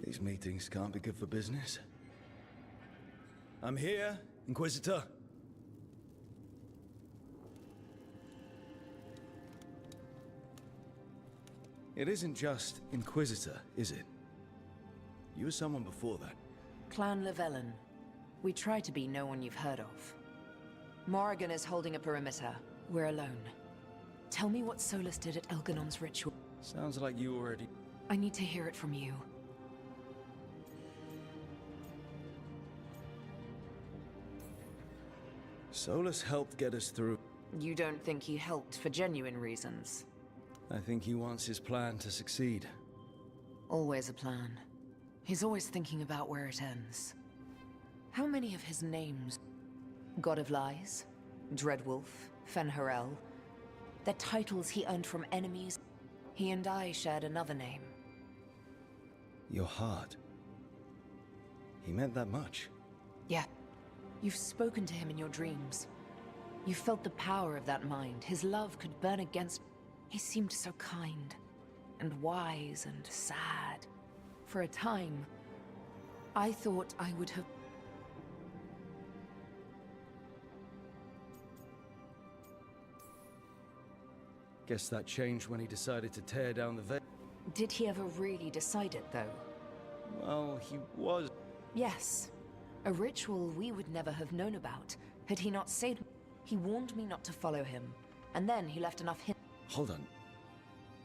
These meetings can't be good for business. I'm here, Inquisitor. It isn't just Inquisitor, is it? You were someone before that. Clan Llewellyn. We try to be no one you've heard of. Morrigan is holding a perimeter. We're alone. Tell me what Solus did at Elganon's ritual. Sounds like you already... I need to hear it from you. Solus helped get us through. You don't think he helped for genuine reasons? I think he wants his plan to succeed. Always a plan. He's always thinking about where it ends. How many of his names? God of Lies, Dreadwolf, Fen'Harel. They're titles he earned from enemies. He and I shared another name. Your heart. He meant that much. Yeah. You've spoken to him in your dreams. You felt the power of that mind. His love could burn against... He seemed so kind, and wise, and sad. For a time, I thought I would have... Guess that changed when he decided to tear down the veil. Did he ever really decide it, though? Well, he was... Yes. A ritual we would never have known about, had he not saved me. He warned me not to follow him, and then he left enough hints. Hold on.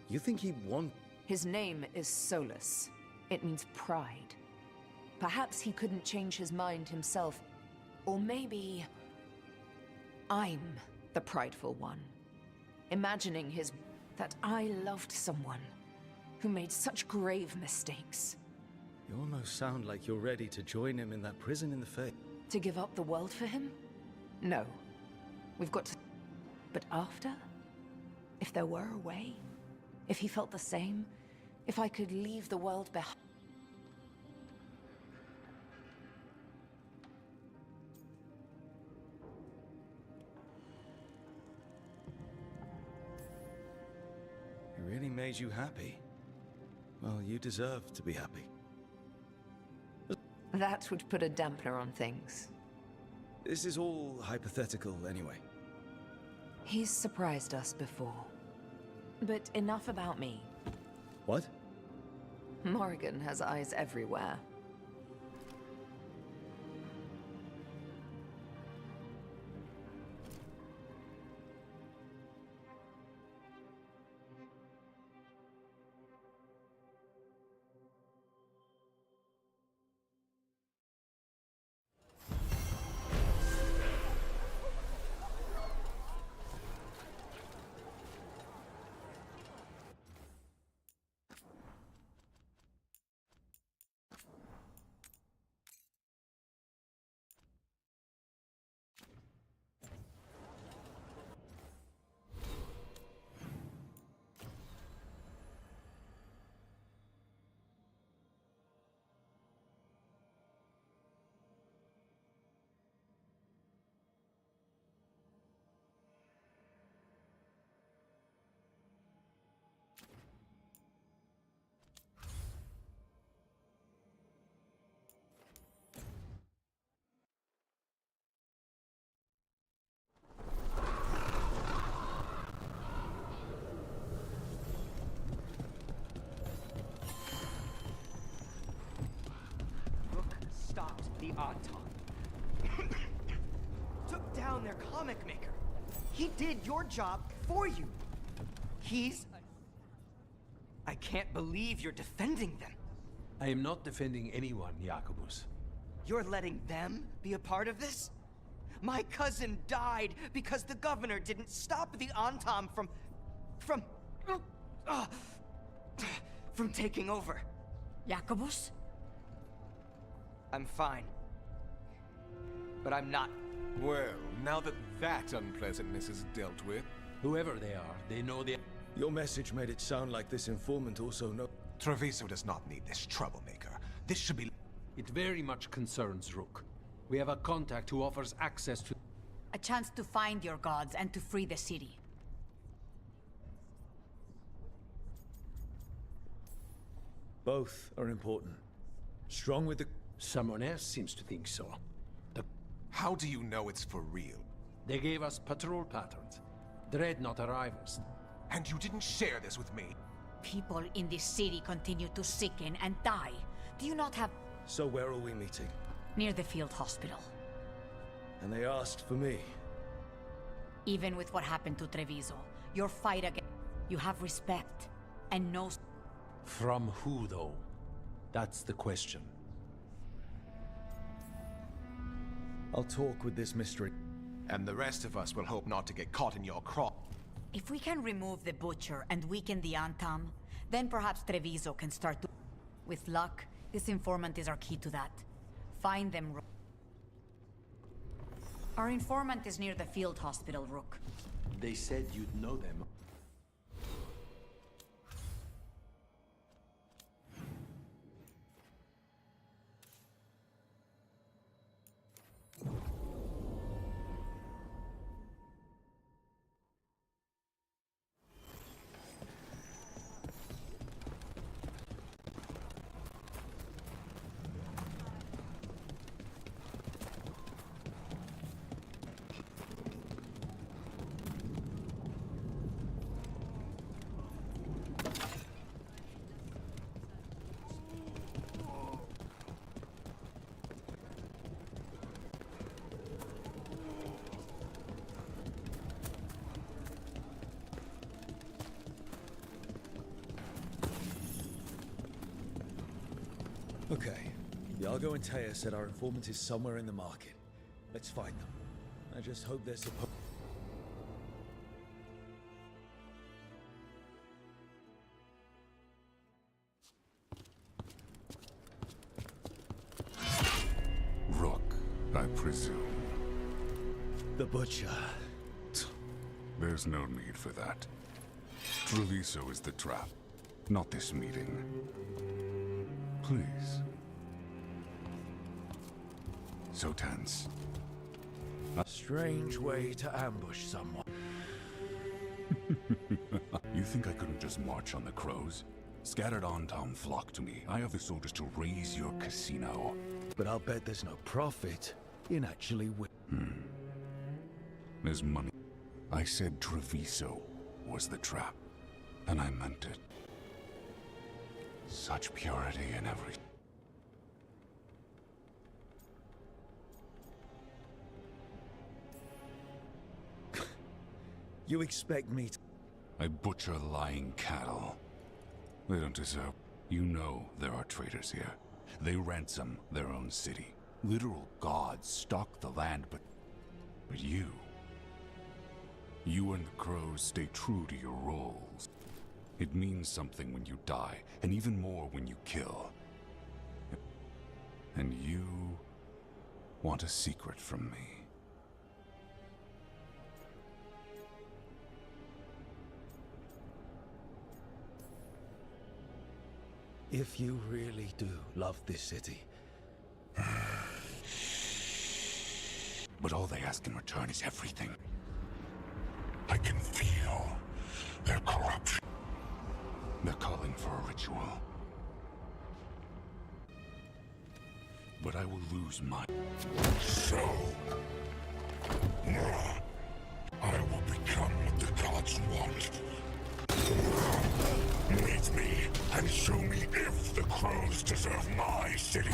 You think he'd want... His name is Solus. It means pride. Perhaps he couldn't change his mind himself. Or maybe... I'm the prideful one. Imagining that I loved someone who made such grave mistakes. You almost sound like you're ready to join him in that prison in the faith. To give up the world for him? No. We've got to... But after? If there were a way? If he felt the same? If I could leave the world behind? It really made you happy. Well, you deserve to be happy. That would put a dampener on things. This is all hypothetical anyway. He's surprised us before. But enough about me. What? Morrigan has eyes everywhere. The Auton. Took down their comic maker. He did your job for you. I can't believe you're defending them. I am not defending anyone, Jacobus. You're letting them be a part of this? My cousin died because the governor didn't stop the Auton from taking over. Jacobus? I'm fine. But I'm not. Well, now that unpleasantness is dealt with... Whoever they are, they know the... Your message made it sound like this informant also knows... Treviso does not need this troublemaker. This should be... It very much concerns Rook. We have a contact who offers access to... A chance to find your gods and to free the city. Both are important. Strong with the... Someone else seems to think so. How do you know it's for real? They gave us patrol patterns. Dreadnought arrivals. And you didn't share this with me? People in this city continue to sicken and die. Do you not have... So where are we meeting? Near the field hospital. And they asked for me. Even with what happened to Treviso, your fight against... You have respect and no... From who, though? That's the question. I'll talk with this mystery. And the rest of us will hope not to get caught in your craw. If we can remove the Butcher and weaken the Antam, then perhaps Treviso can start to... With luck, this informant is our key to that. Find them, Rook. Our informant is near the field hospital, Rook. They said you'd know them. Okay. Iago and Taya said our informant is somewhere in the market. Let's find them. I just hope they're supposed... Rook, I presume. The Butcher. There's no need for that. Treviso is the trap, not this meeting. Please. So tense. A strange way to ambush someone. You think I couldn't just march on the crows? Scattered on town flock to me. I have the soldiers to raise your casino. But I'll bet there's no profit in actually There's money. I said Treviso was the trap, and I meant it. Such purity in every... You expect me to... I butcher lying cattle. They don't deserve... You know there are traitors here. They ransom their own city. Literal gods stalk the land, but you... You and the crows stay true to your roles. It means something when you die, and even more when you kill. And you want a secret from me. If you really do love this city... But all they ask in return is everything. I can feel their corruption. They're calling for a ritual. But I will lose my... So... I will become what the gods want. Meet me and show me if the crows deserve my city.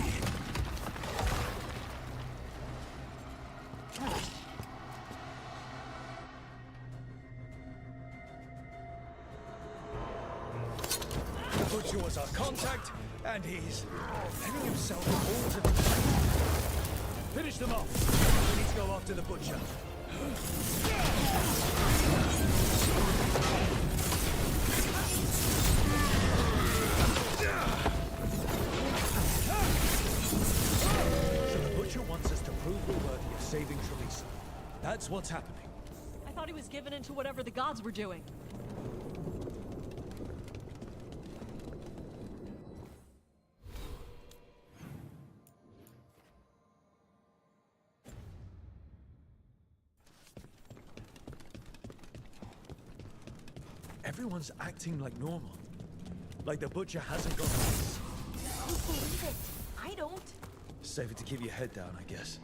The Butcher was our contact, and he's letting himself fall to the... Finish them off. We need to go after the Butcher. So the Butcher wants us to prove we're worthy of saving Treviso. That's what's happening. I thought he was given into whatever the gods were doing. Everyone's acting like normal. Like the Butcher hasn't got us. Don't believe it. I don't. Save it to keep your head down, I guess.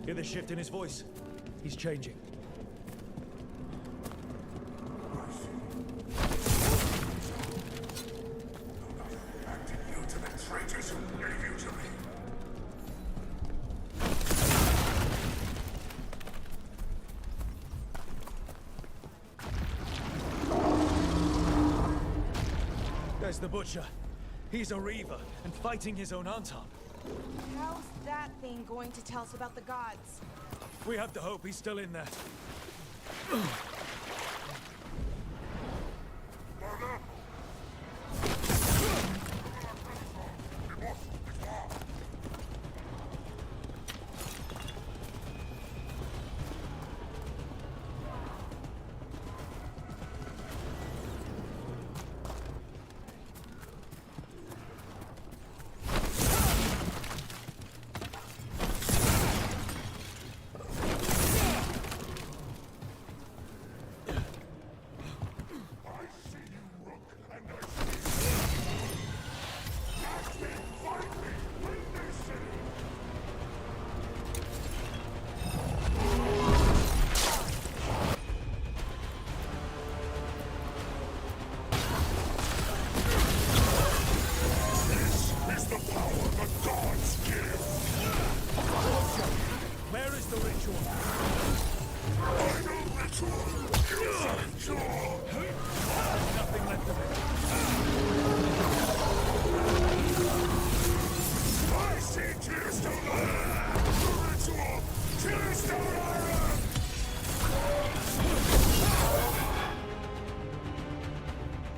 Hear the shift in his voice? He's changing. There's the Butcher. He's a Reaver and fighting his own Anton. How's that thing going to tell us about the gods? We have to hope he's still in there.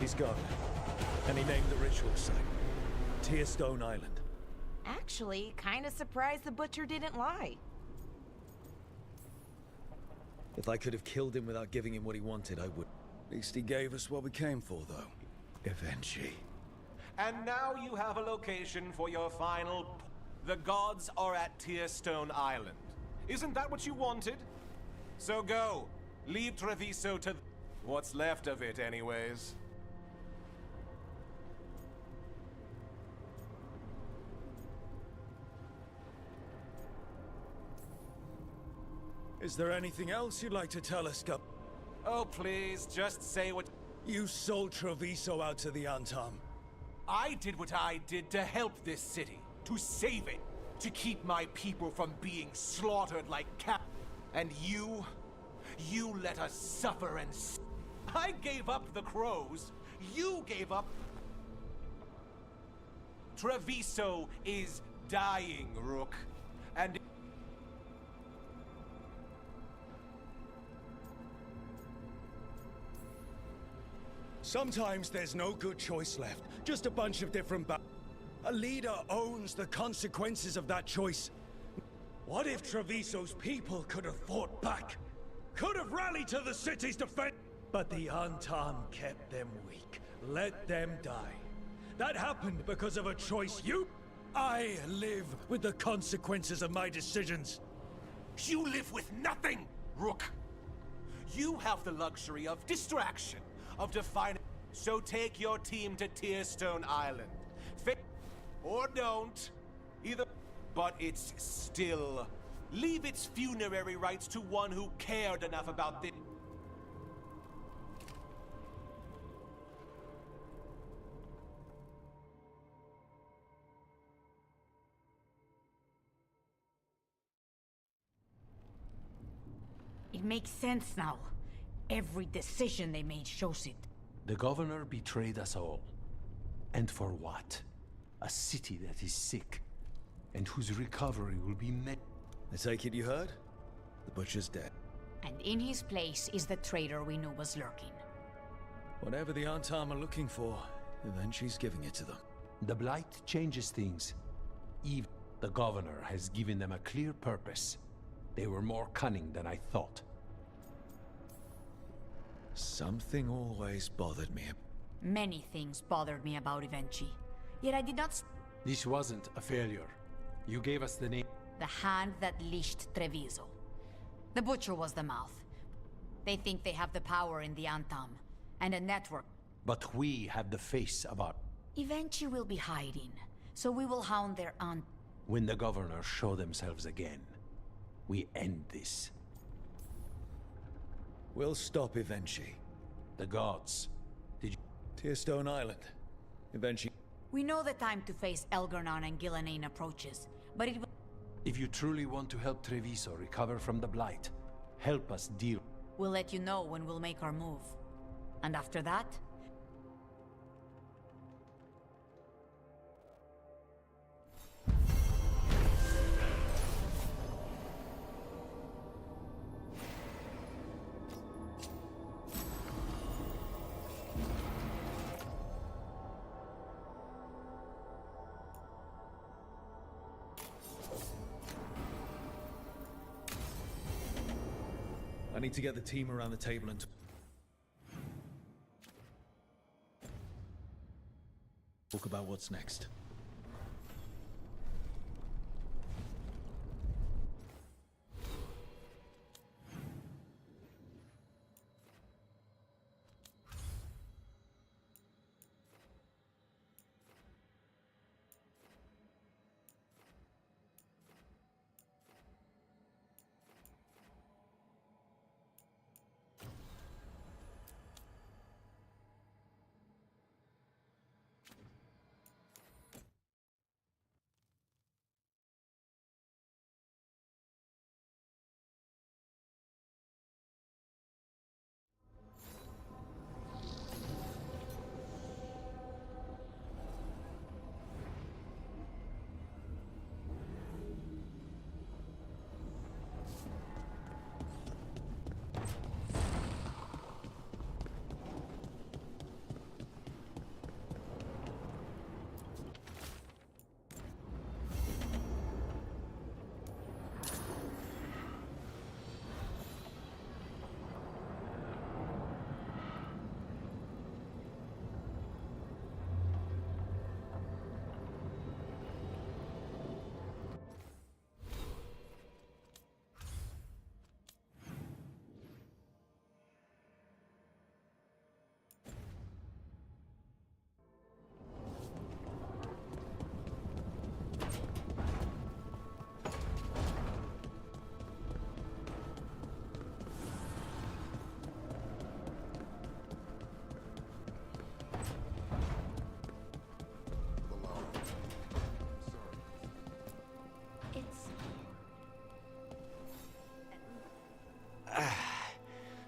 He's gone. And he named the ritual site Tearstone Island. Actually, kind of surprised the Butcher didn't lie. If I could have killed him without giving him what he wanted, I would. At least he gave us what we came for, though. Eventually. And now you have a location for your final... The gods are at Tearstone Island. Isn't that what you wanted? So go. Leave Treviso to... What's left of it, anyways. Is there anything else you'd like to tell us, Gup? Oh, please, just say what... You sold Treviso out to the Antam. I did what I did to help this city, to save it, to keep my people from being slaughtered like cat. And you let us suffer and... I gave up the crows, you gave up... Treviso is dying, Rook, and... Sometimes there's no good choice left. Just a bunch of different A leader owns the consequences of that choice. What if Treviso's people could have fought back? Could have rallied to the city's defense? But the Antam kept them weak. Let them die. That happened because of a choice I live with the consequences of my decisions. You live with nothing, Rook. You have the luxury of distraction. Of defining. So take your team to Tearstone Island. Or don't. Either. But it's still. Leave its funerary rites to one who cared enough about this. It makes sense now. Every decision they made shows it. The governor betrayed us all. And for what? A city that is sick, and whose recovery will be met. I take it you heard? The Butcher's dead. And in his place is the traitor we knew was lurking. Whatever the Antam are looking for, then she's giving it to them. The Blight changes things. Even the governor has given them a clear purpose. They were more cunning than I thought. Something always bothered me. Many things bothered me about Evenchi. Yet I did not... This wasn't a failure. You gave us the name. The hand that leashed Treviso. The Butcher was the mouth. They think they have the power in the Antam, and a network. But we have the face of our... Eventually will be hiding, so we will hound their aunt. When the governors show themselves again, we end this. We'll stop eventually. The gods. Did you... Tearstone Island. Eventually. We know the time to face Elgar'nan and Gálannayn approaches, but it will... If you truly want to help Treviso recover from the Blight, help us deal. We'll let you know when we'll make our move. And after that... I need to get the team around the table and talk about what's next.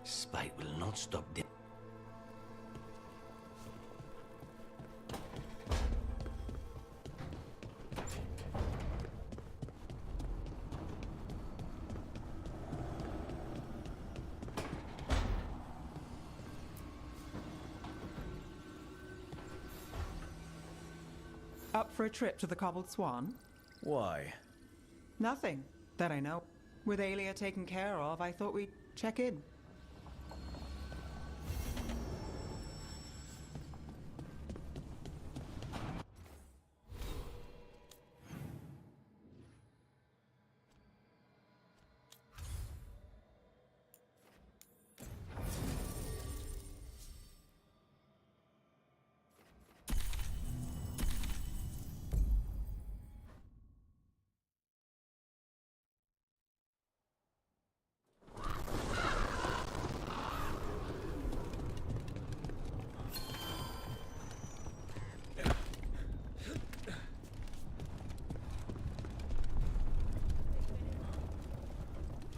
Spite will not stop them. Up for a trip to the Cobbled Swan? Why? Nothing, that I know. With Aelia taken care of, I thought we'd check in.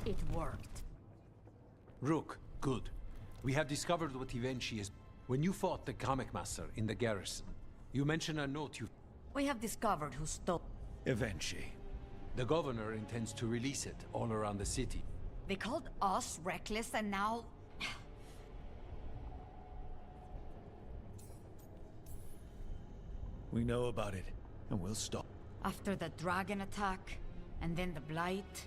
It worked. Rook, good. We have discovered what Evenchi is. When you fought the comic master in the garrison, you mentioned a note you... We have discovered who stole... Evenchi. The governor intends to release it all around the city. They called us reckless and now... We know about it, and we'll stop. After the dragon attack, and then the blight...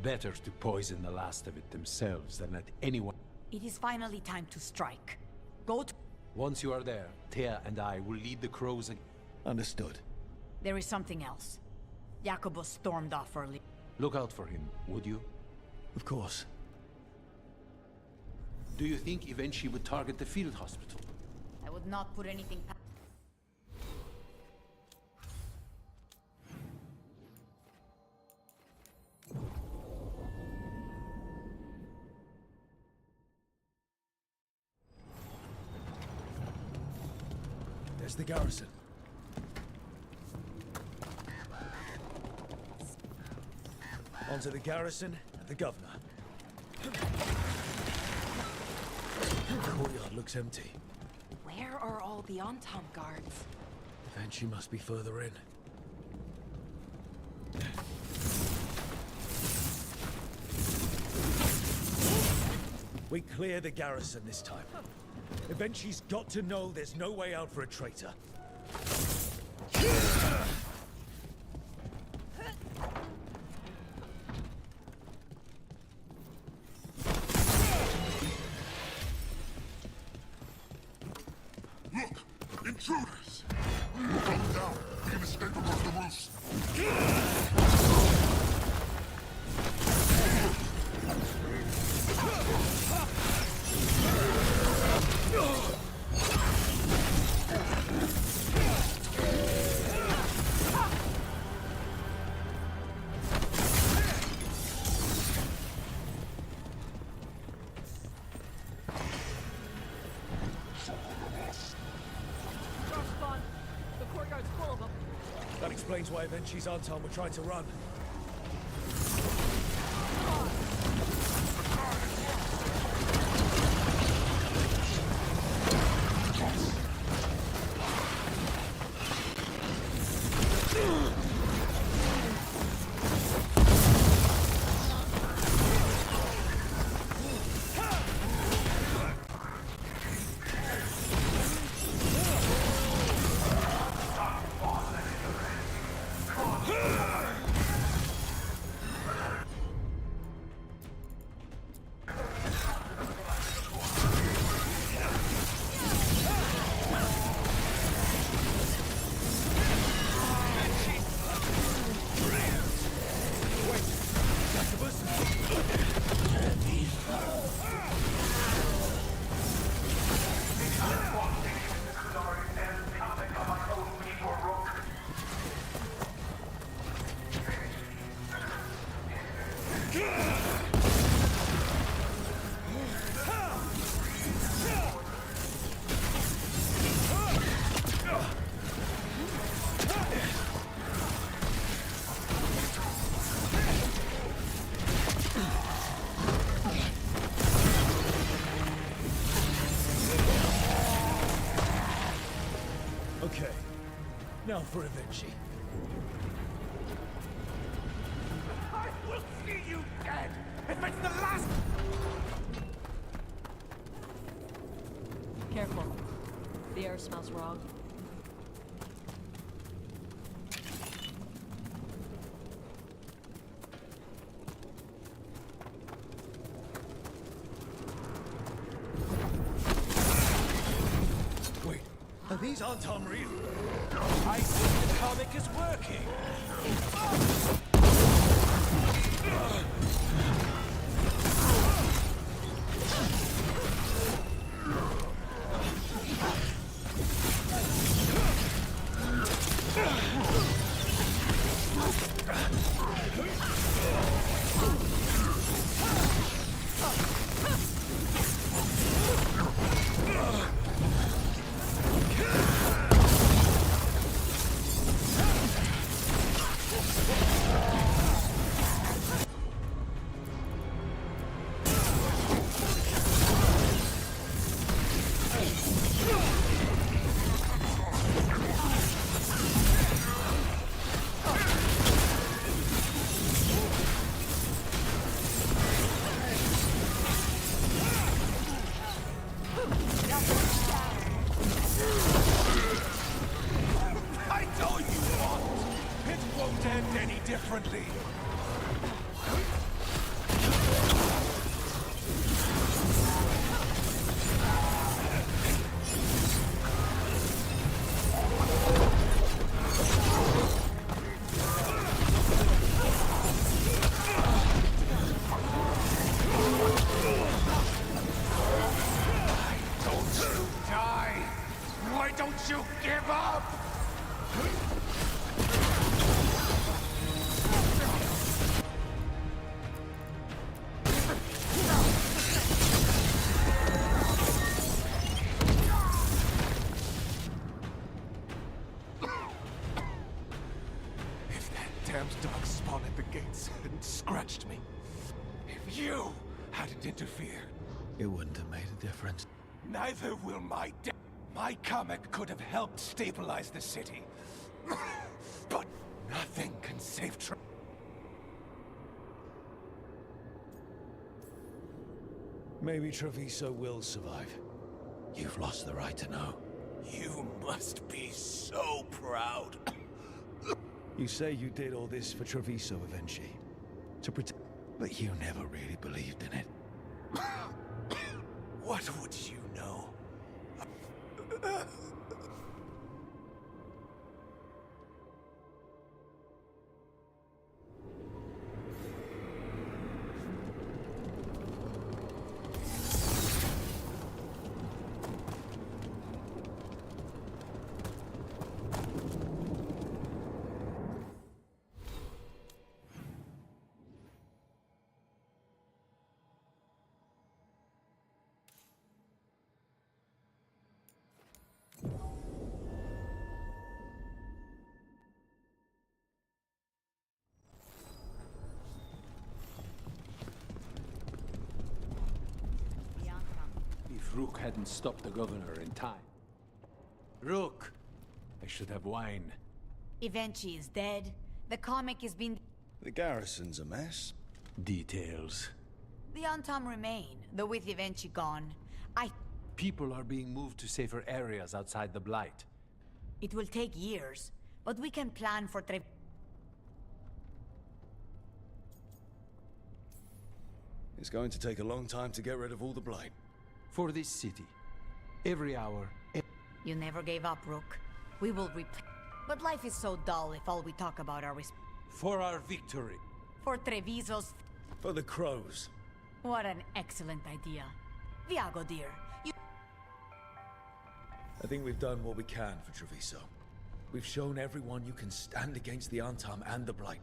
Better to poison the last of it themselves than let anyone... It is finally time to strike. Go to... Once you are there, Thea and I will lead the crows again. Understood. There is something else. Jacobo stormed off early. Look out for him, would you? Of course. Do you think Evenchi would target the field hospital? I would not put anything past. There's the garrison. Onto the garrison and the governor. The courtyard looks empty. Where are all the Antam guards? Evenchi must be further in. We clear the garrison this time. Evenchi's got to know there's no way out for a traitor. Look! Intruders! Come down! We can escape across the roofs! That explains why Evenchi's Antam were trying to run. Okay, now for Evenchi. I will see you dead if it's the last. Careful. The air smells wrong. Wait, are these Antam real? I think the comic is working. gates hadn't scratched me, if you hadn't interfered, It wouldn't have made a difference. neither will my death. My comic could have helped stabilize the city. But nothing can save Maybe Treviso will survive. You've lost the right to know. You must be so proud. You say you did all this for Treviso eventually. To protect... But you never really believed in it. What would you know? If Rook hadn't stopped the governor in time. Rook! I should have wine. Eventually is dead. The comic has been... The garrison's a mess. Details. The Antam remain, though with Eventually gone. People are being moved to safer areas outside the Blight. It will take years, but we can plan for It's going to take a long time to get rid of all the blight. For this city. Every hour. You never gave up, Rook. We will But life is so dull if all we talk about are For our victory. For Treviso's... For the crows. What an excellent idea. Viago, dear. I think we've done what we can for Treviso. We've shown everyone you can stand against the Antam and the Blight.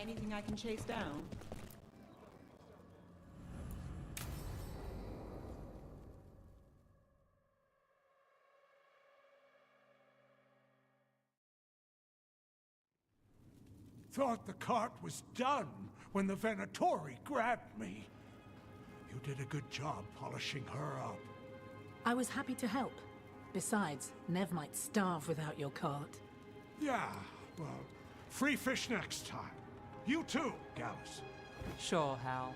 Anything I can chase down? Thought the cart was done when the Venatori grabbed me. You did a good job polishing her up. I was happy to help. Besides, Nev might starve without your cart. Yeah, well, free fish next time. You too, Gallus. Sure, Hal.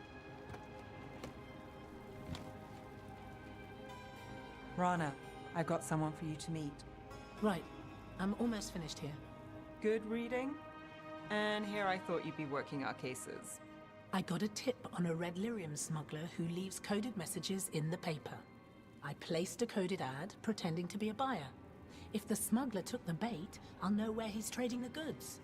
Rana, I've got someone for you to meet. Right. I'm almost finished here. Good reading? And here I thought you'd be working our cases. I got a tip on a red lyrium smuggler who leaves coded messages in the paper. I placed a coded ad pretending to be a buyer. If the smuggler took the bait, I'll know where he's trading the goods.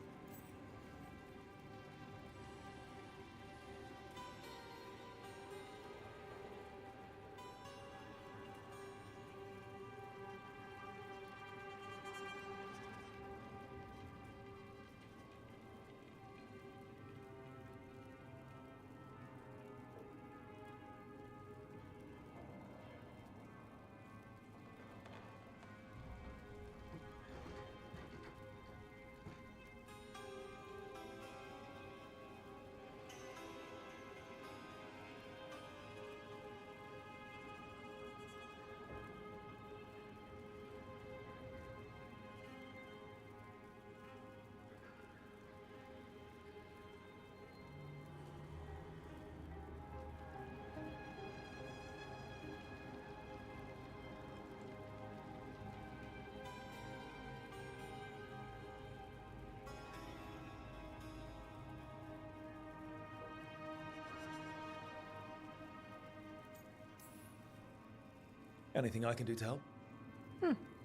Anything I can do to help?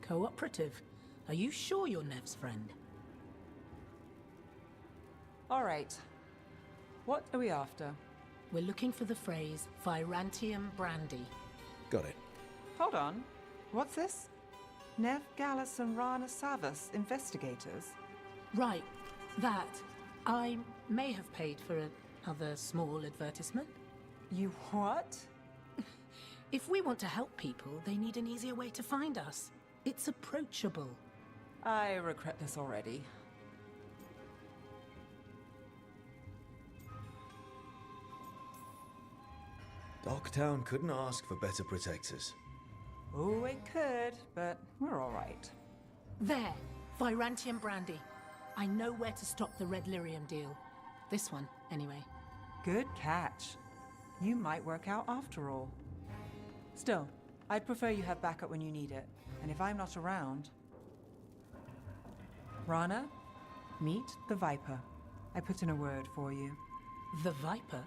Cooperative. Are you sure you're Nev's friend? All right. What are we after? We're looking for the phrase Virantium Brandy. Got it. Hold on. What's this? Nev, Gallus, and Rana Savas, investigators? Right. That. I may have paid for another small advertisement. You what? If we want to help people, they need an easier way to find us. It's approachable. I regret this already. Docktown couldn't ask for better protectors. Oh, it could, but we're all right. There. Virantium Brandy. I know where to stop the red lyrium deal. This one, anyway. Good catch. You might work out after all. Still, I'd prefer you have backup when you need it. And if I'm not around... Rana, meet the Viper. I put in a word for you. The Viper?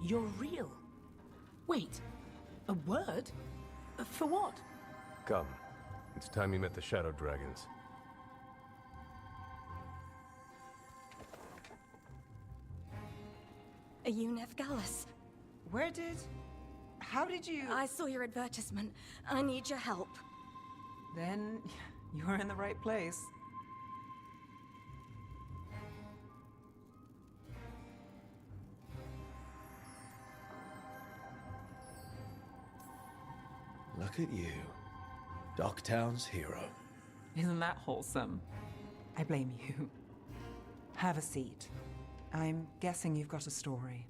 You're real? Wait, a word? For what? Come. It's time you met the Shadow Dragons. Are you Nev Gallus? How did you... I saw your advertisement. I need your help. Then you're in the right place. Look at you. Docktown's hero. Isn't that wholesome? I blame you. Have a seat. I'm guessing you've got a story.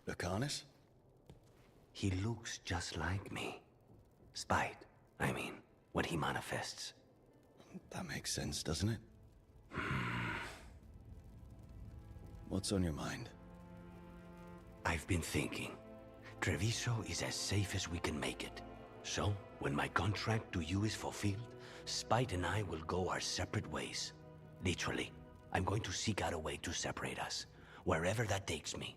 Lucanus? He looks just like me. Spite, I mean, when he manifests. That makes sense, doesn't it? What's on your mind? I've been thinking. Treviso is as safe as we can make it. So, when my contract to you is fulfilled, Spite and I will go our separate ways. Literally, I'm going to seek out a way to separate us, wherever that takes me.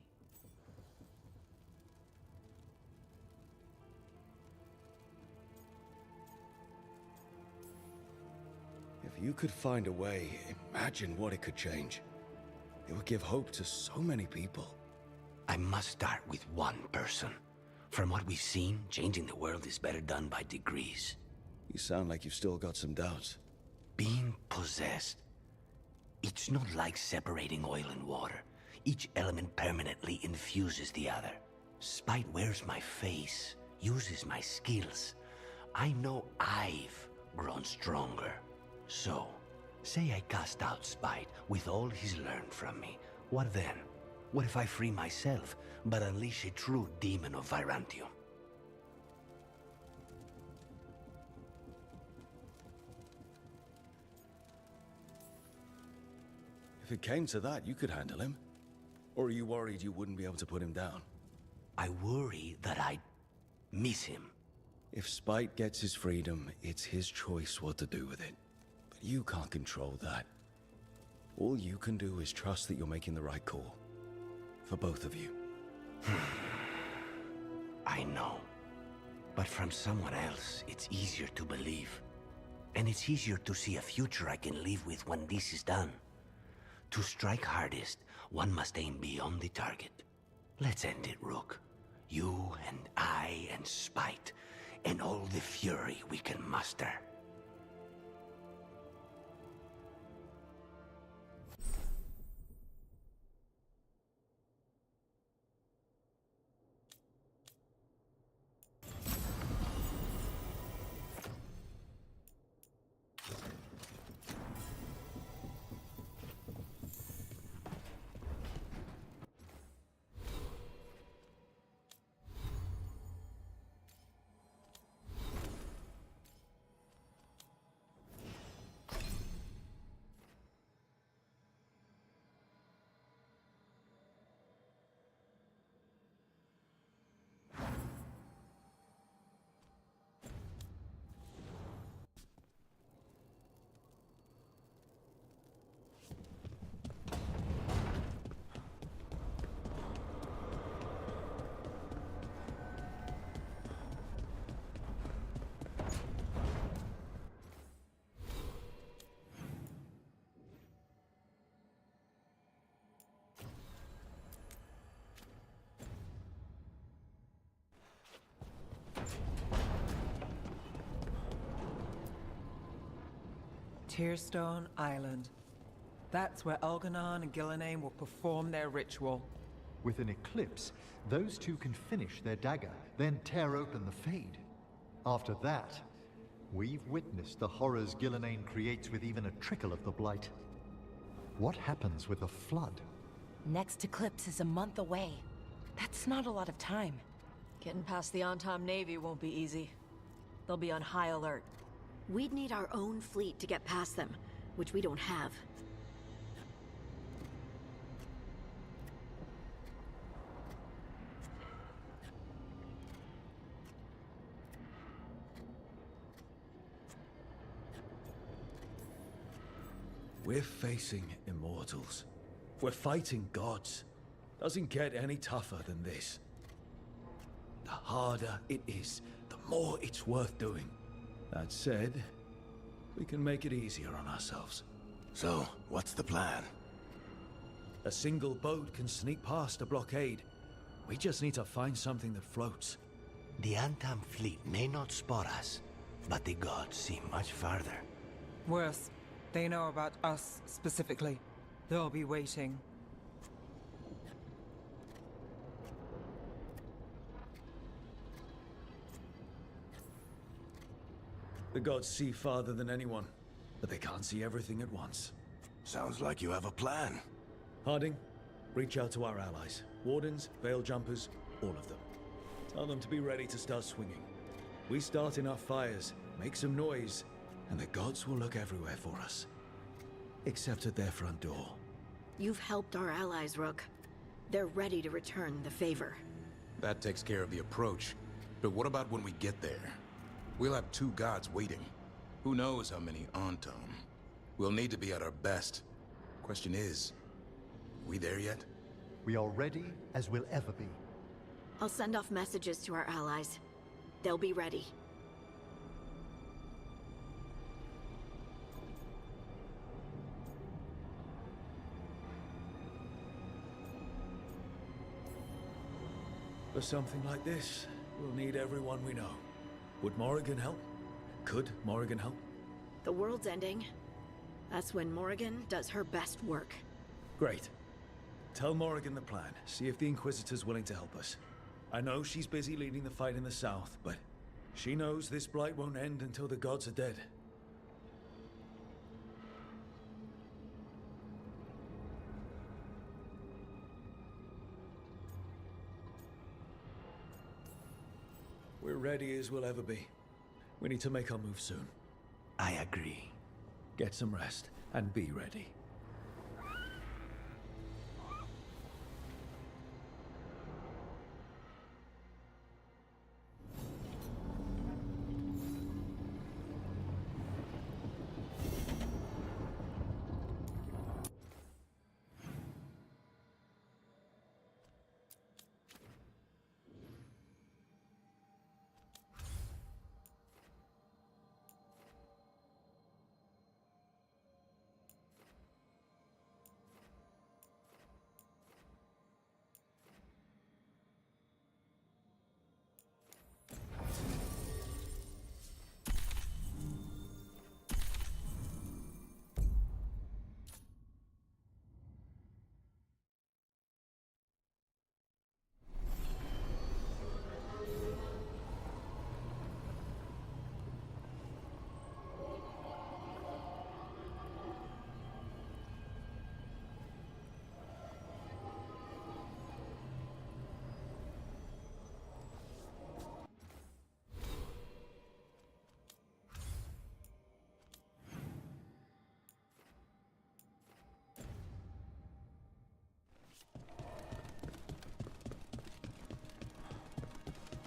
If you could find a way, imagine what it could change. It would give hope to so many people. I must start with one person. From what we've seen, changing the world is better done by degrees. You sound like you've still got some doubts. Being possessed. It's not like separating oil and water. Each element permanently infuses the other. Spite wears my face, uses my skills. I know I've grown stronger. So, say I cast out Spite with all he's learned from me. What then? What if I free myself, but unleash a true demon of Virantium? If it came to that, you could handle him. Or are you worried you wouldn't be able to put him down? I worry that I'd miss him. If Spite gets his freedom, it's his choice what to do with it. But you can't control that. All you can do is trust that you're making the right call. For both of you. I know. But from someone else, it's easier to believe. And it's easier to see a future I can live with when this is done. To strike hardest, one must aim beyond the target. Let's end it, Rook. You and I and Spite, and all the fury we can muster. Tearstone Island. That's where Галаннайн and Галаннайн will perform their ritual. With an eclipse, those two can finish their dagger, then tear open the Fade. After that, we've witnessed the horrors Галаннайн creates with even a trickle of the Blight. What happens with a flood? Next eclipse is a month away. That's not a lot of time. Getting past the Antam Navy won't be easy. They'll be on high alert. We'd need our own fleet to get past them, which we don't have. We're facing immortals. We're fighting gods. Doesn't get any tougher than this. The harder it is, the more it's worth doing. That said, we can make it easier on ourselves. So, what's the plan? A single boat can sneak past a blockade. We just need to find something that floats. The Antam fleet may not spot us, but the gods see much farther. Worse, they know about us specifically. They'll be waiting. The gods see farther than anyone, but they can't see everything at once. Sounds like you have a plan. Harding, Reach out to our allies. Wardens, veil jumpers, all of them. Tell them to be ready to start swinging. We start enough fires, make some noise, and the gods will look everywhere for us. Except at their front door. You've helped our allies, Rook. They're ready to return the favor. That takes care of the approach. But what about when we get there? We'll have 2 gods waiting. Who knows how many Antam? We'll need to be at our best. Question is, we there yet? We are ready as we'll ever be. I'll send off messages to our allies. They'll be ready. For something like this, we'll need everyone we know. Would Morrigan help? Could Morrigan help? The world's ending. That's when Morrigan does her best work. Great. Tell Morrigan the plan. See if the Inquisitor's willing to help us. I know she's busy leading the fight in the south, but she knows this blight won't end until the gods are dead. We're ready as we'll ever be. We need to make our move soon. I agree. Get some rest and be ready.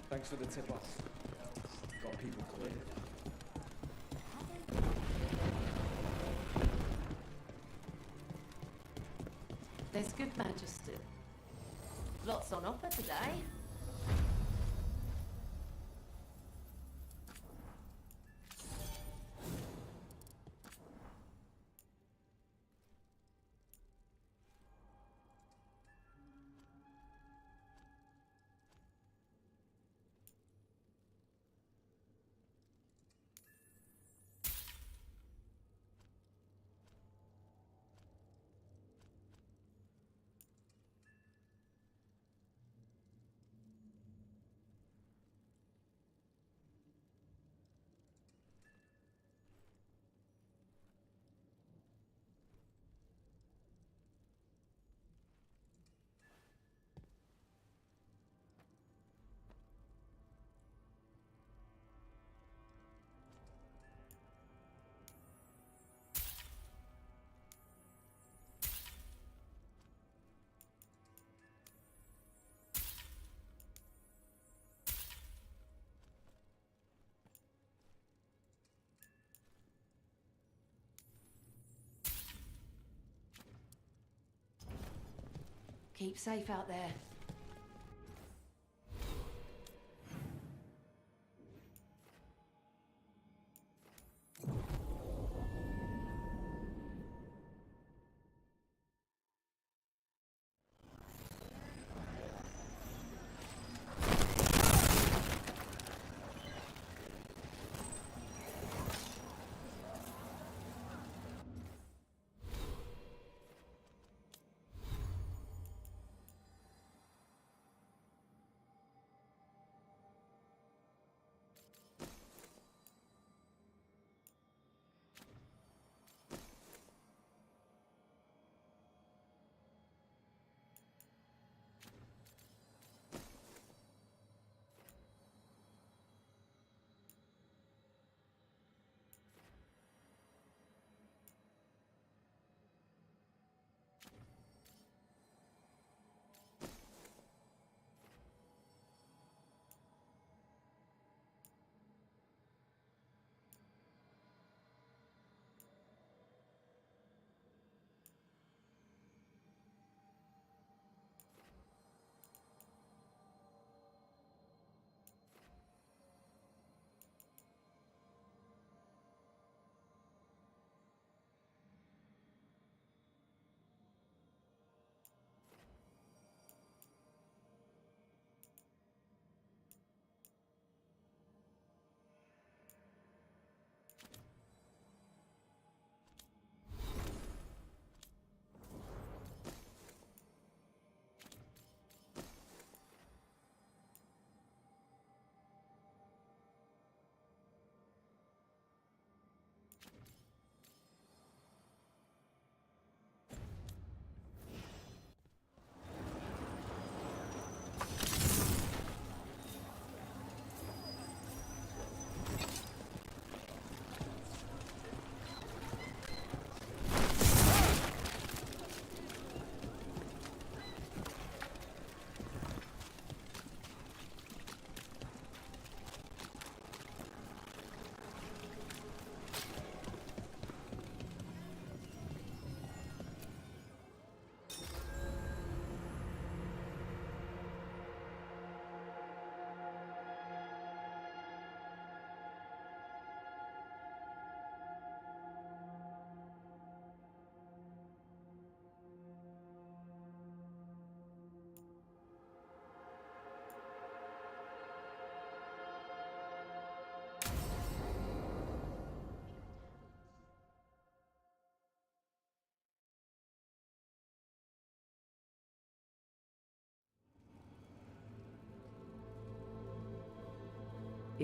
Thanks for the tip-off. Got people calling. There's good majesty. Lots on offer today. Keep safe out there.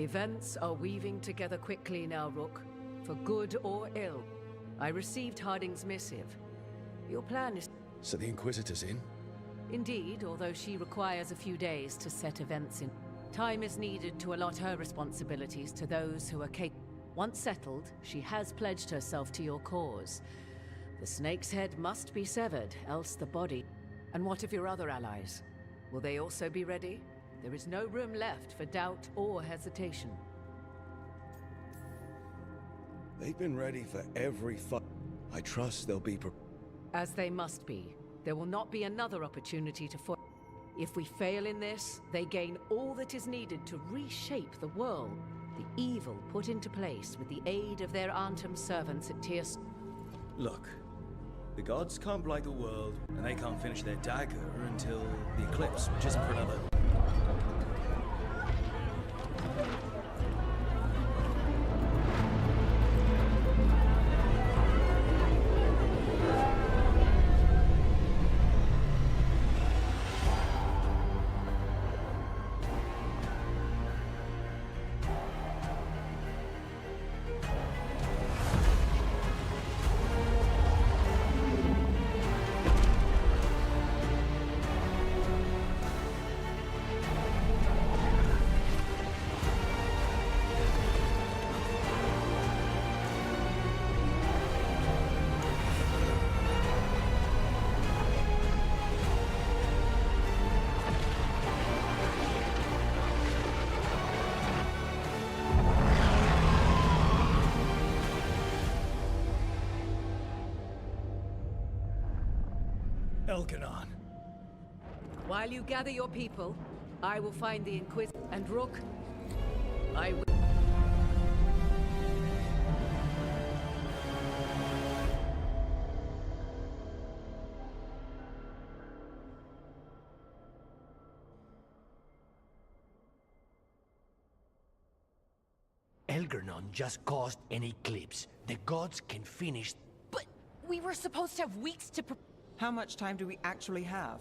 Events are weaving together quickly now, Rook, for good or ill. I received Harding's missive. Your plan is... So the Inquisitor's in? Indeed, although she requires a few days to set events in. Time is needed to allot her responsibilities to those who are capable. Once settled, she has pledged herself to your cause. The snake's head must be severed, else the body... And what of your other allies? Will they also be ready? There is no room left for doubt or hesitation. They've been ready for every fight. I trust they'll be As they must be. There will not be another opportunity to fight. If we fail in this, they gain all that is needed to reshape the world. The evil put into place with the aid of their Antum servants at Tier's... Look, the gods can't blight the world, and they can't finish their dagger until the eclipse, which isn't for another... Elganon. While you gather your people, I will find the Inquisitor and Rook. I will... Elganon just caused an eclipse. The gods can finish... But we were supposed to have weeks to How much time do we actually have?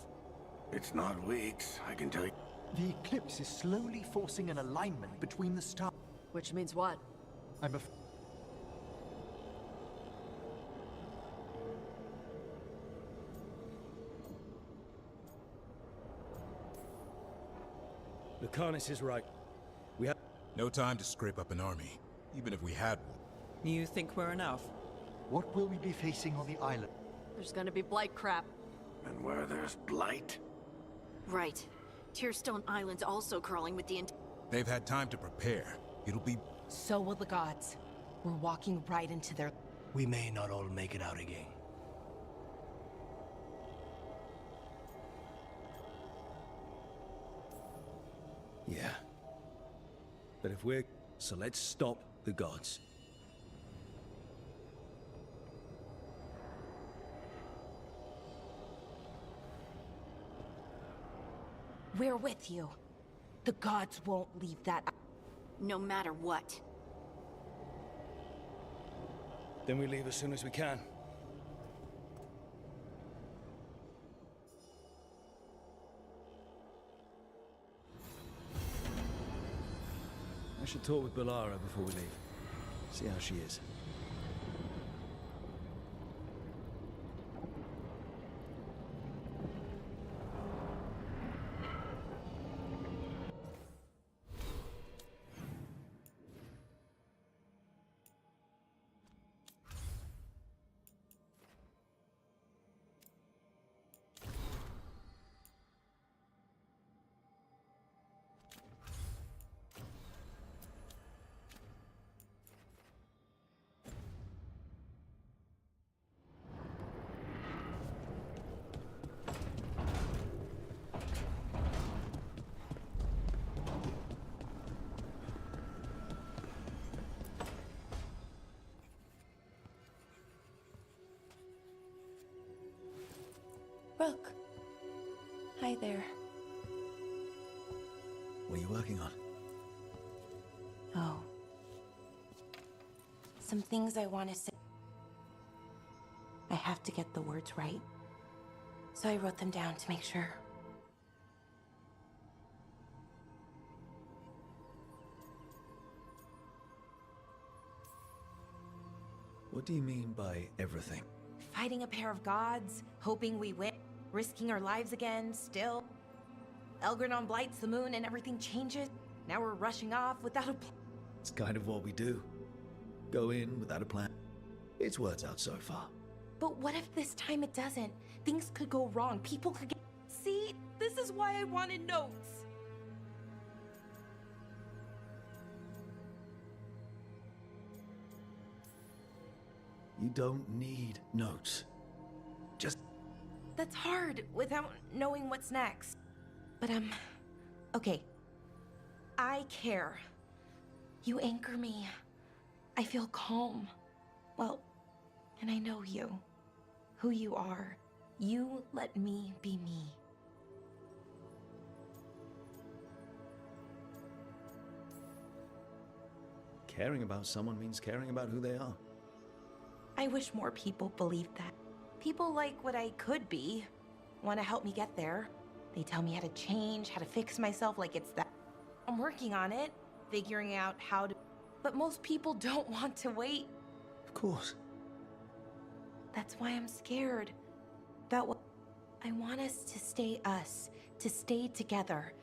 It's not weeks, I can tell you. The eclipse is slowly forcing an alignment between the stars. Which means what? Lucanus is right. We have... No time to scrape up an army, even if we had one. You think we're enough? What will we be facing on the island? There's gonna be blight crap. And where there's blight? Right. Tearstone Island's also crawling with the... They've had time to prepare. It'll be... So will the gods. We're walking right into their... We may not all make it out again. Yeah. But if we're... So let's stop the gods. We're with you. The gods won't leave that... No matter what. Then we leave as soon as we can. I should talk with Balara before we leave. See how she is. Rook. Hi there. What are you working on? Oh. Some things I want to say. I have to get the words right. So I wrote them down to make sure. What do you mean by everything? Fighting a pair of gods, hoping we win, risking our lives again, still. Elgranon blights the moon and everything changes. Now we're rushing off without a plan. It's kind of what we do. Go in without a plan. It's worked out so far. But what if this time it doesn't? Things could go wrong. People could get... See? This is why I wanted notes. You don't need notes. Just... That's hard without knowing what's next. But okay. I care. You anchor me. I feel calm. Well, and I know you. Who you are. You let me be me. Caring about someone means caring about who they are. I wish more people believed that. People like what I could be. Want to help me get there. They tell me how to change, how to fix myself like it's that. I'm working on it, figuring out how to... But most people don't want to wait. Of course. That's why I'm scared. About what... I want us, to stay together.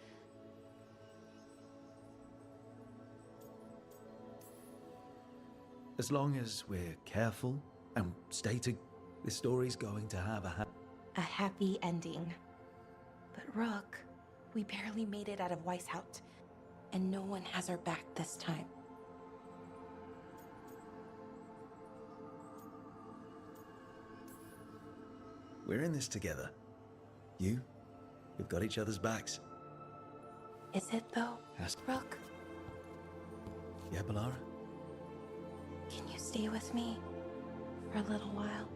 As long as we're careful and stay together, this story's going to have a happy ending. But Rook, we barely made it out of Weishaupt, and no one has our back this time. We're in this together. We've got each other's backs. Is it though, Rook? Yeah, Balara? Can you stay with me for a little while?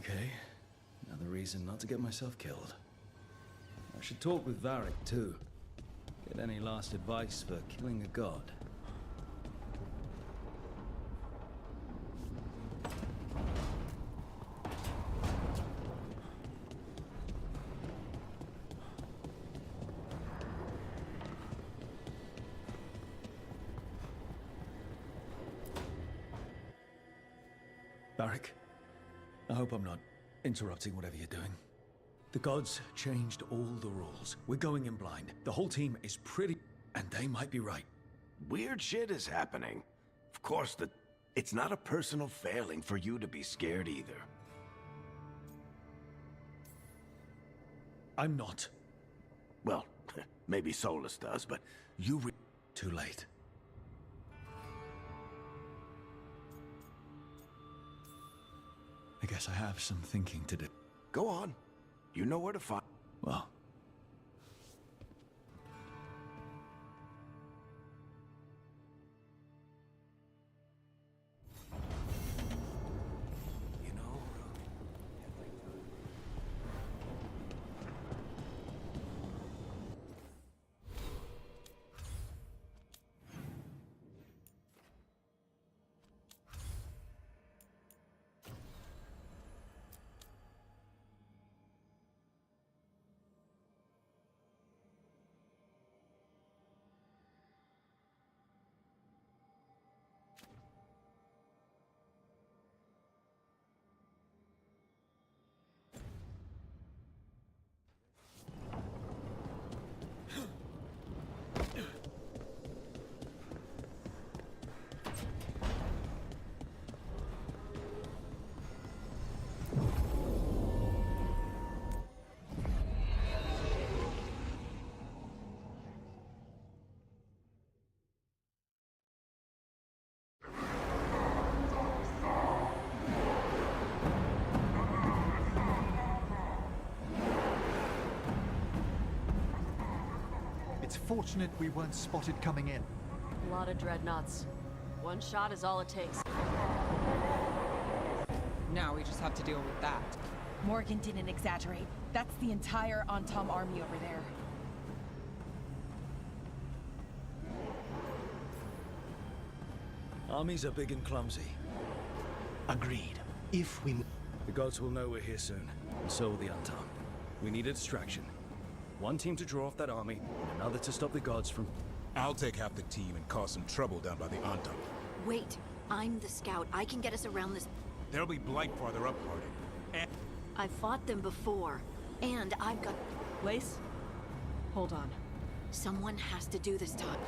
Okay, another reason not to get myself killed. I should talk with Varric too. Get any last advice for killing a god. Varric, I hope I'm not interrupting whatever you're doing. The gods changed all the rules. We're going in blind. The whole team is pretty... and they might be right. Weird shit is happening. Of course, it's not a personal failing for you to be scared either. I'm not. Well, maybe Solus does, but you too late. I guess I have some thinking to do. Go on. You know where to find... Well... It's fortunate we weren't spotted coming in. A lot of dreadnoughts. One shot is all it takes. Now we just have to deal with that. Morgan didn't exaggerate. That's the entire Antom army over there. Armies are big and clumsy. Agreed. If we... The gods will know we're here soon, and so will the Untom. We need a distraction. One team to draw off that army, and another to stop the gods from... I'll take half the team and cause some trouble down by the Untom. Wait, I'm the scout. I can get us around this... There'll be blight farther up, Party. And... I fought them before, and I've got... Lace? Hold on. Someone has to do this time.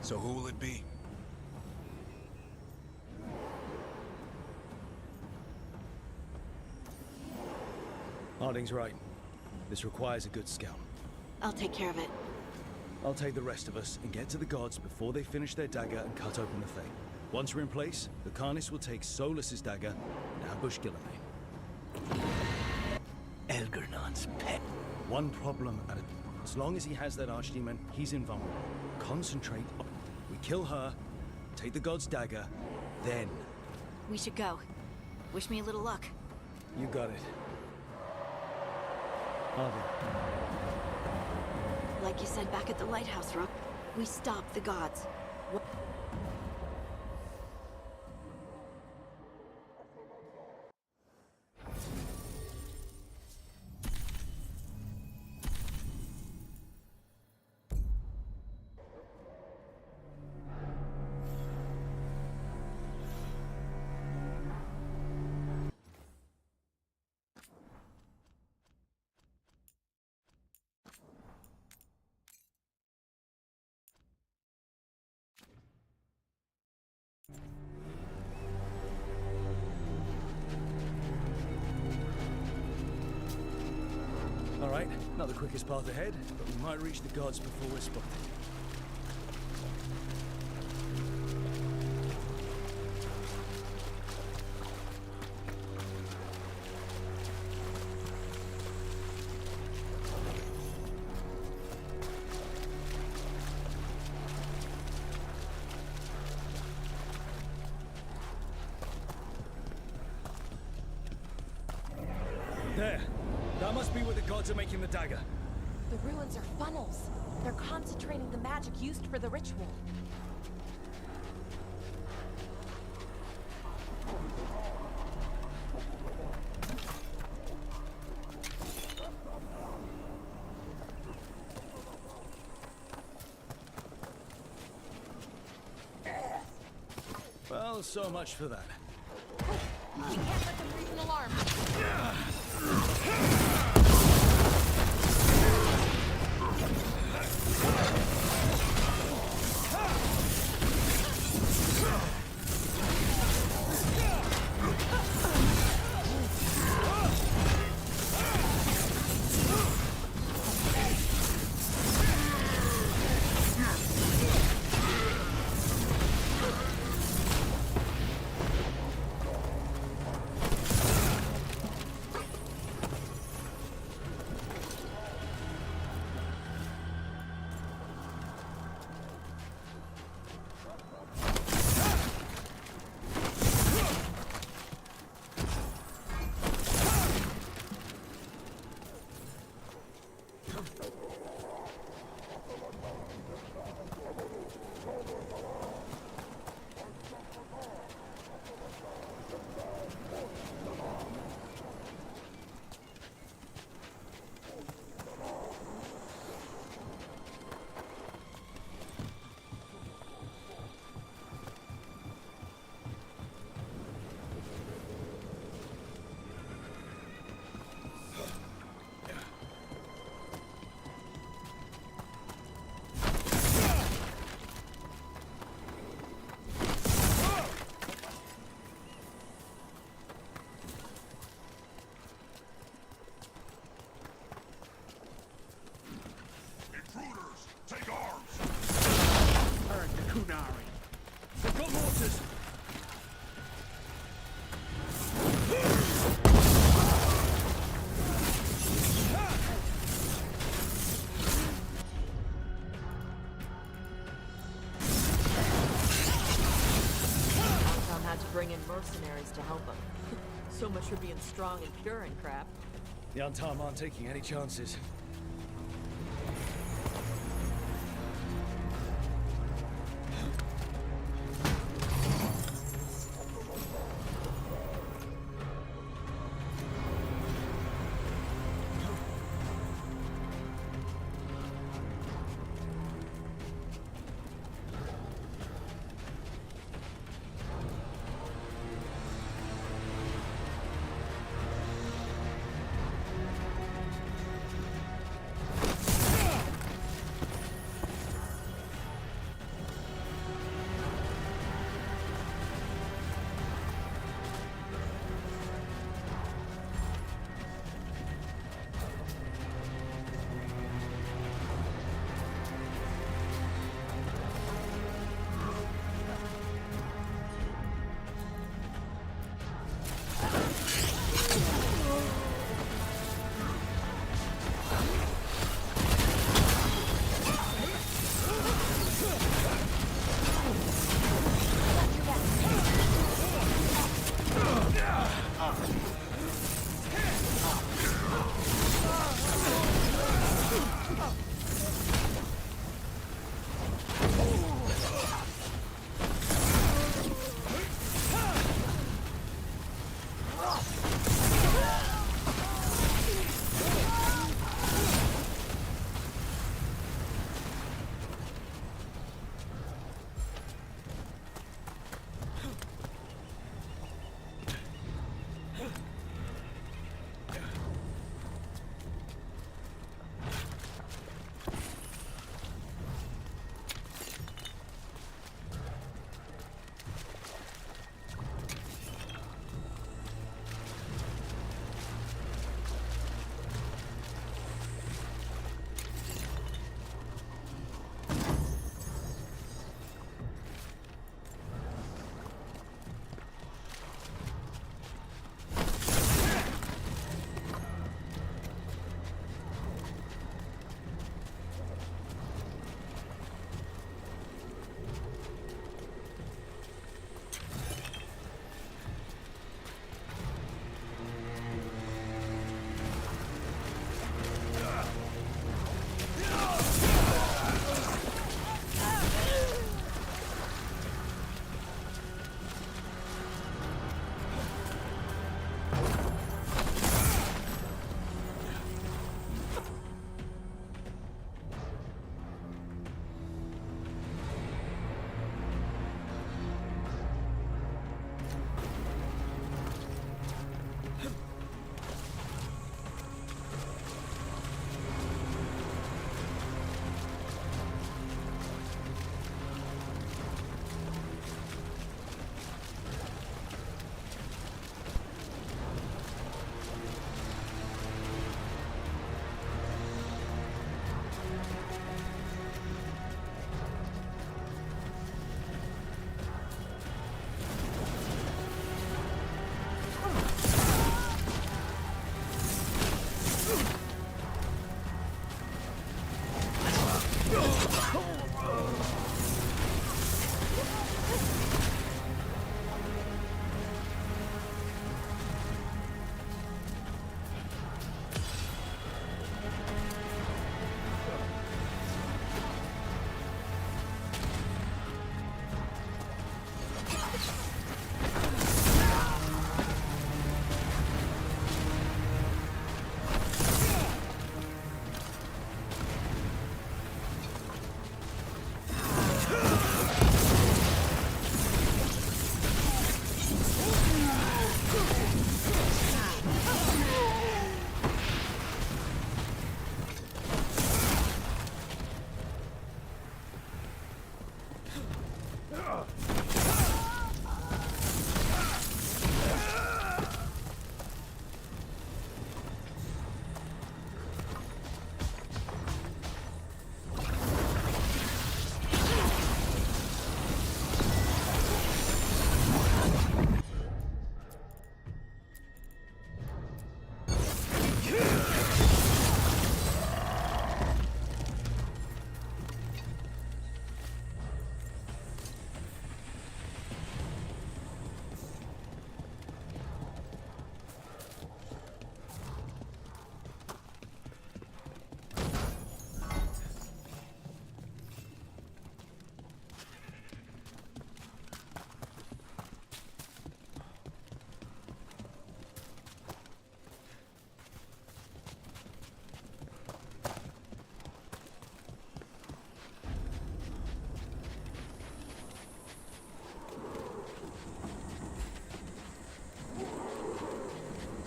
So who will it be? Harding's right. This requires a good scout. I'll take care of it. I'll take the rest of us and get to the gods before they finish their dagger and cut open the thing. Once we're in place, the Carnis will take Solus's dagger and ambush Галаннайн. Elgernon's pet. One problem at a time. As long as he has that archdemon, he's invulnerable. Concentrate. We kill her, take the god's dagger, then... We should go. Wish me a little luck. You got it. Harding. Like you said back at the lighthouse, Rook, we stopped the gods. Alright, not the quickest path ahead, but we might reach the gods before we're spotted. There! That must be where the gods are making the dagger. The ruins are funnels. They're concentrating the magic used for the ritual. Well, so much for that. We can't let them raise an alarm. They've got mortars! Tom had to bring in mercenaries to help him. So much for being strong and pure and crap. The Untom aren't taking any chances.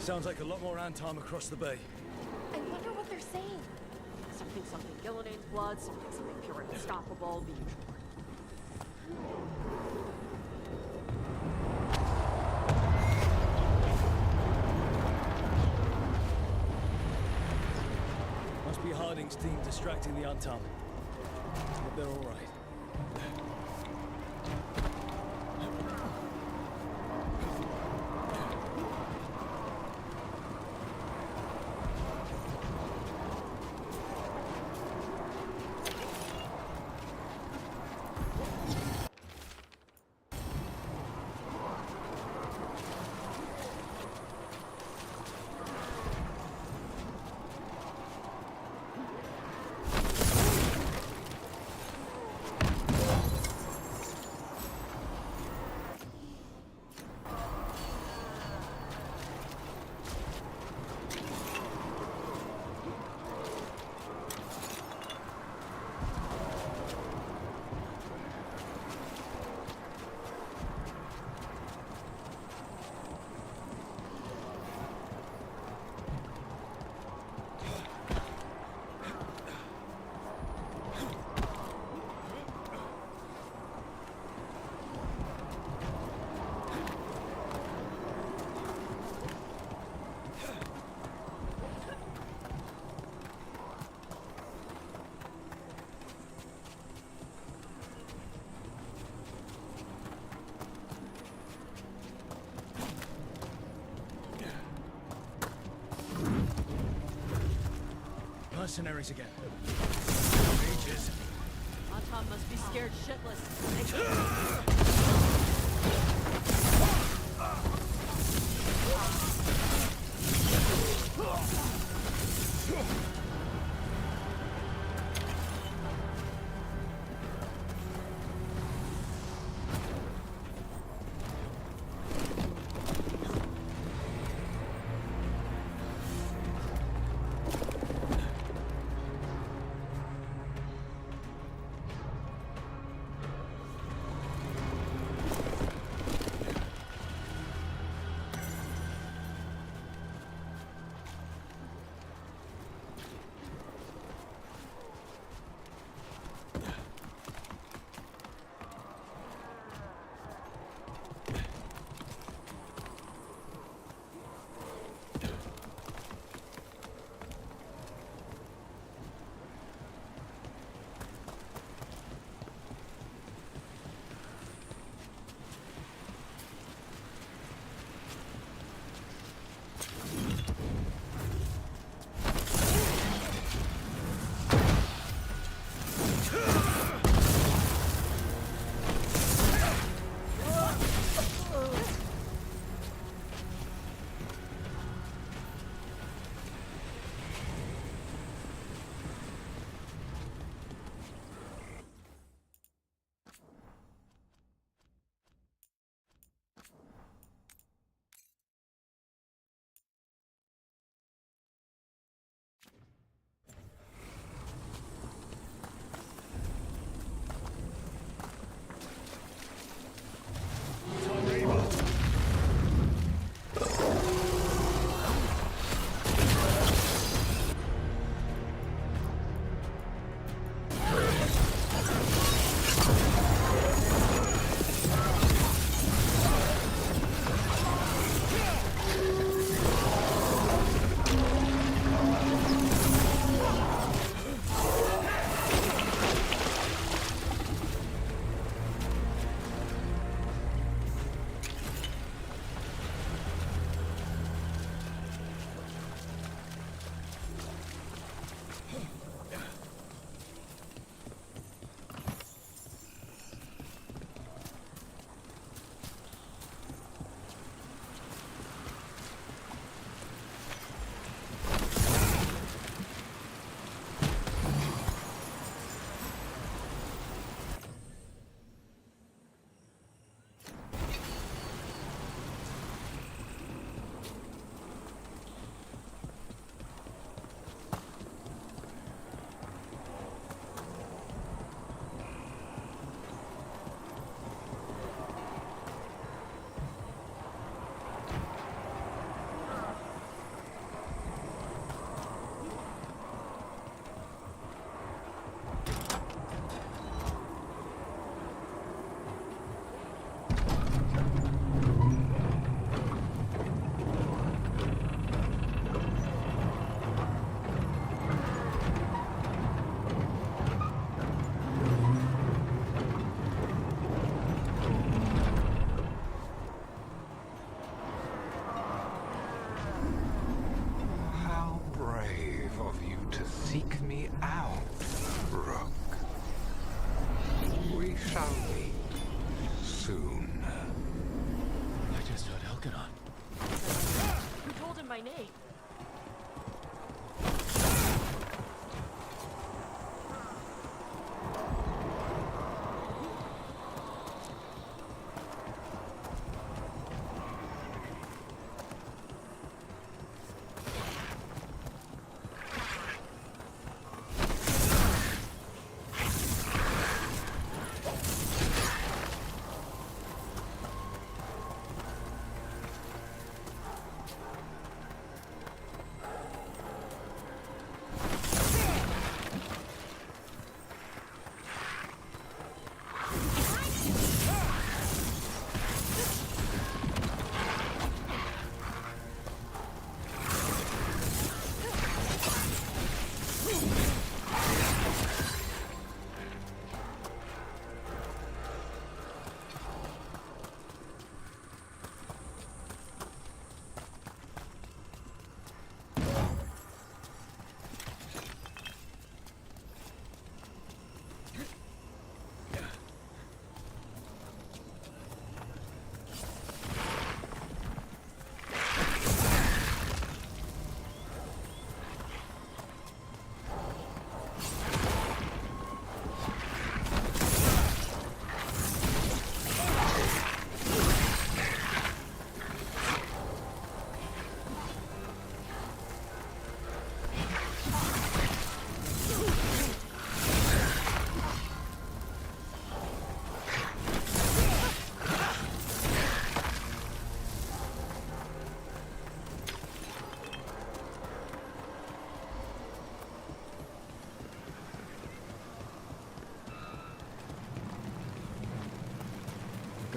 Sounds like a lot more Antom across the bay. I wonder what they're saying. Something Gilanane's blood, something pure and unstoppable, the usual. Must be Harding's team distracting the Antom. But they're all right. Mercenaries again. Mages. Anton must be scared shitless.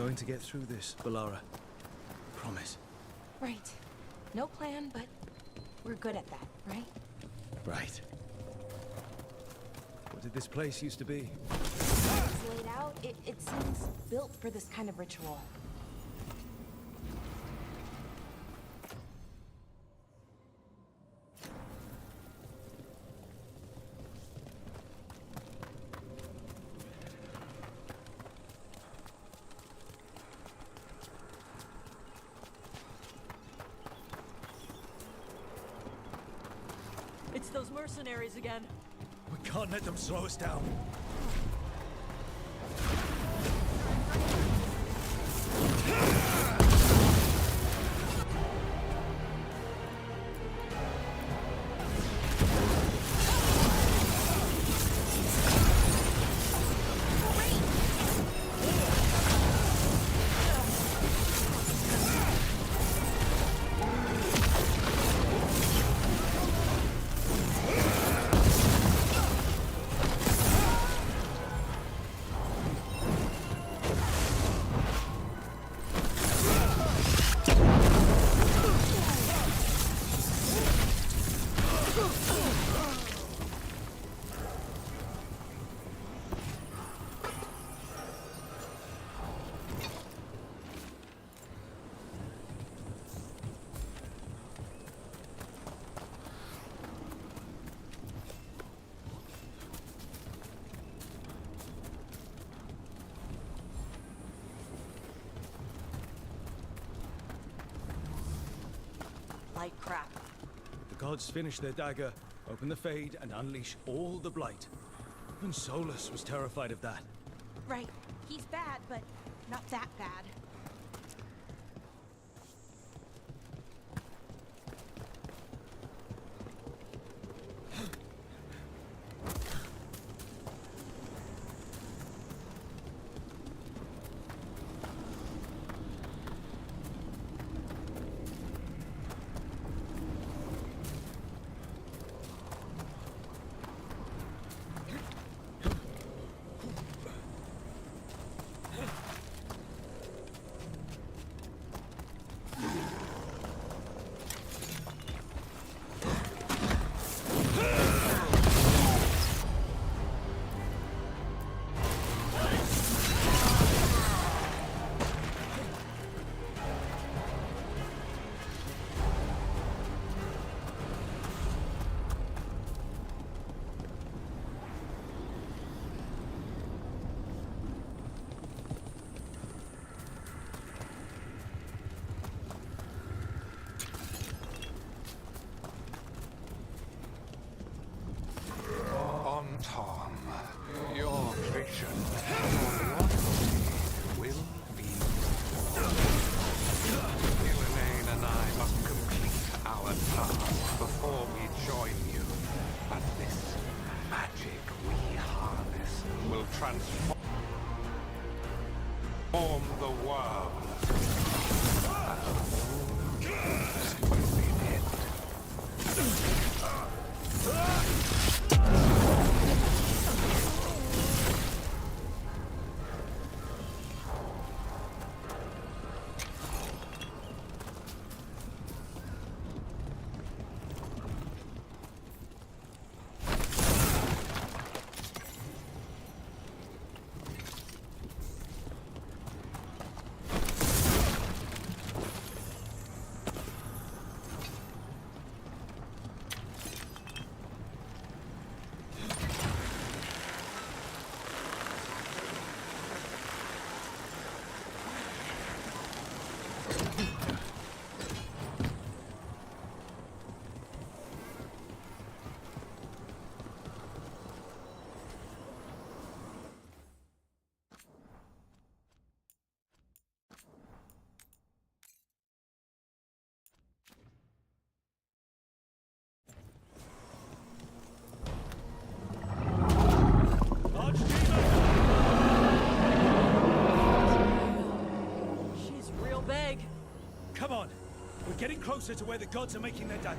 going to get through this, Balara. Promise. Right. No plan, but we're good at that, right? Right. What did this place used to be? It's laid out. It seems built for this kind of ritual. It's those mercenaries again. We can't let them slow us down. Like crap. The gods finish their dagger, open the Fade, and unleash all the blight. Even Solus was terrified of that. Right. He's bad, but not that bad. Tom, your vision will be. Elaine and I must complete our task before we join you. But this magic we harness will transform the world. And will be end. Come on! We're getting closer to where the gods are making their dagger.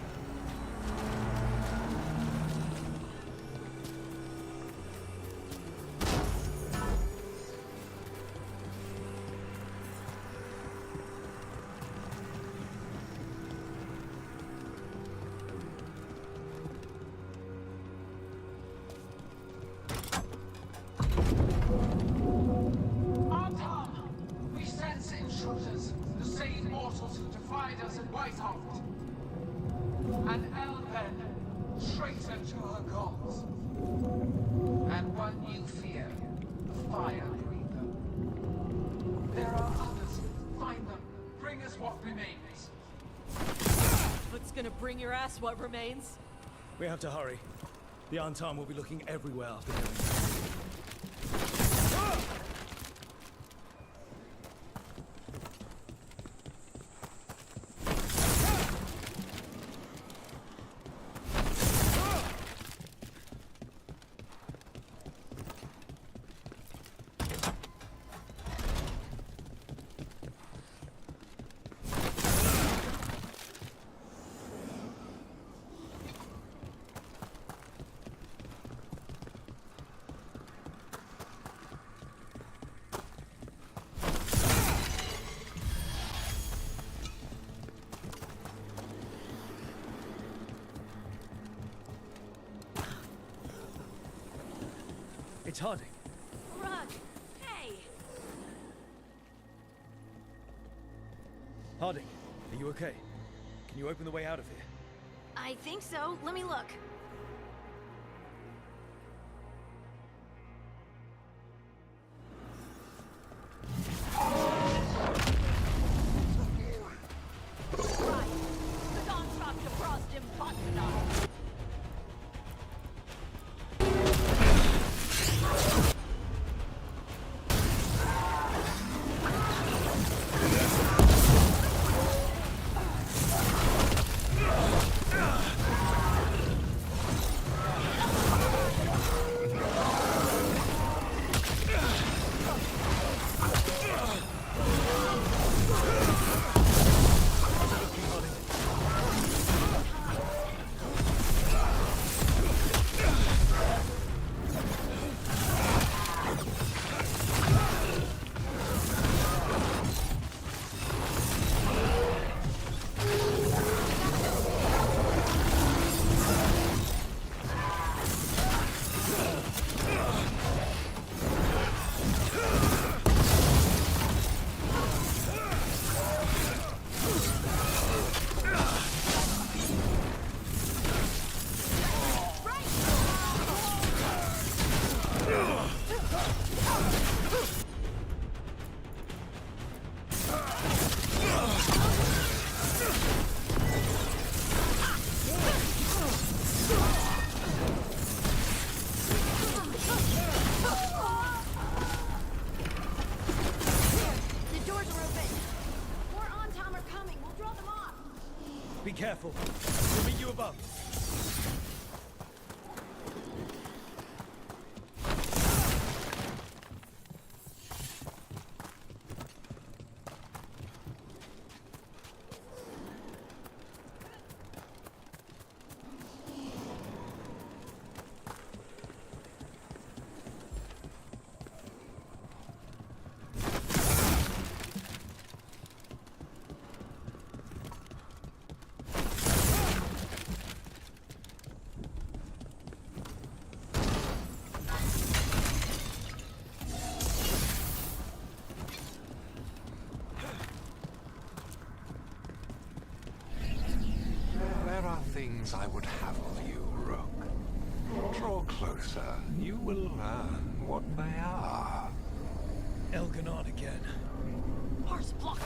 defied us at Whitehoft. An Elven, traitor to her gods. And one you fear, the Fire Breather. There are others. Find them. Bring us what remains. What's gonna bring your ass what remains? We have to hurry. The Antam will be looking everywhere after killing. It's Harding. Rug! Hey! Harding, are you okay? Can you open the way out of here? I think so. Let me look. Be careful. We'll meet you above. Things I would have of you, Rook. Draw closer. You will learn what they are. Elganon again. Mars block.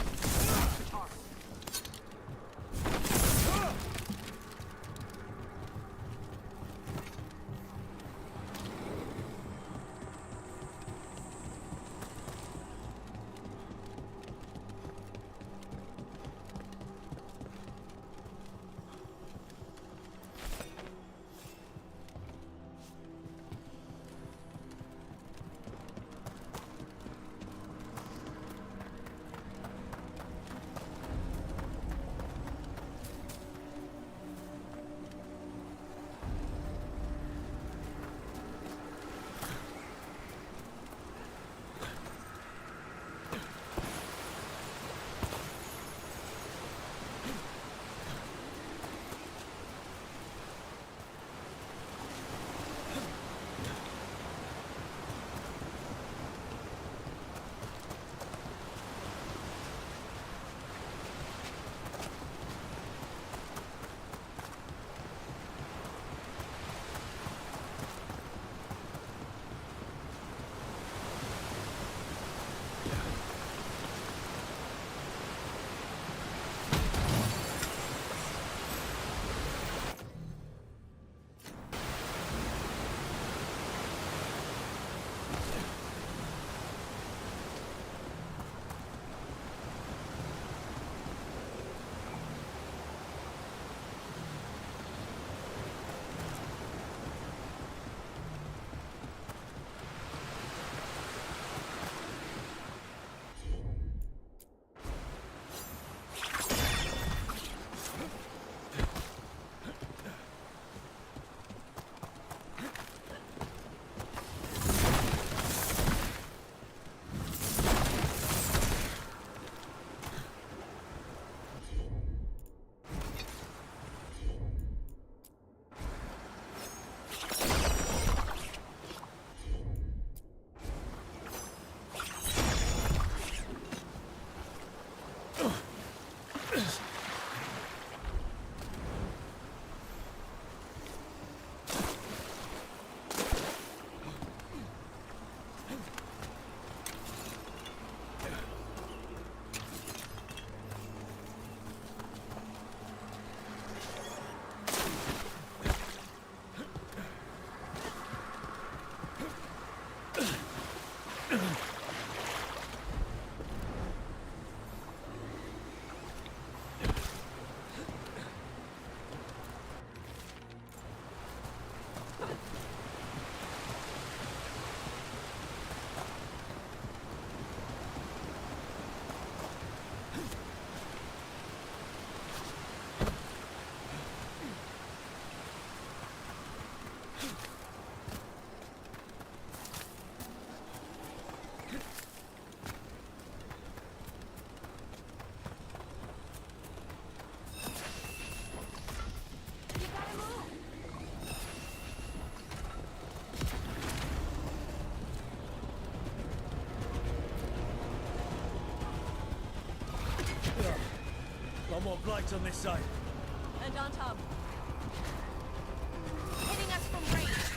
One more blight on this side. And on top. Hitting us from range.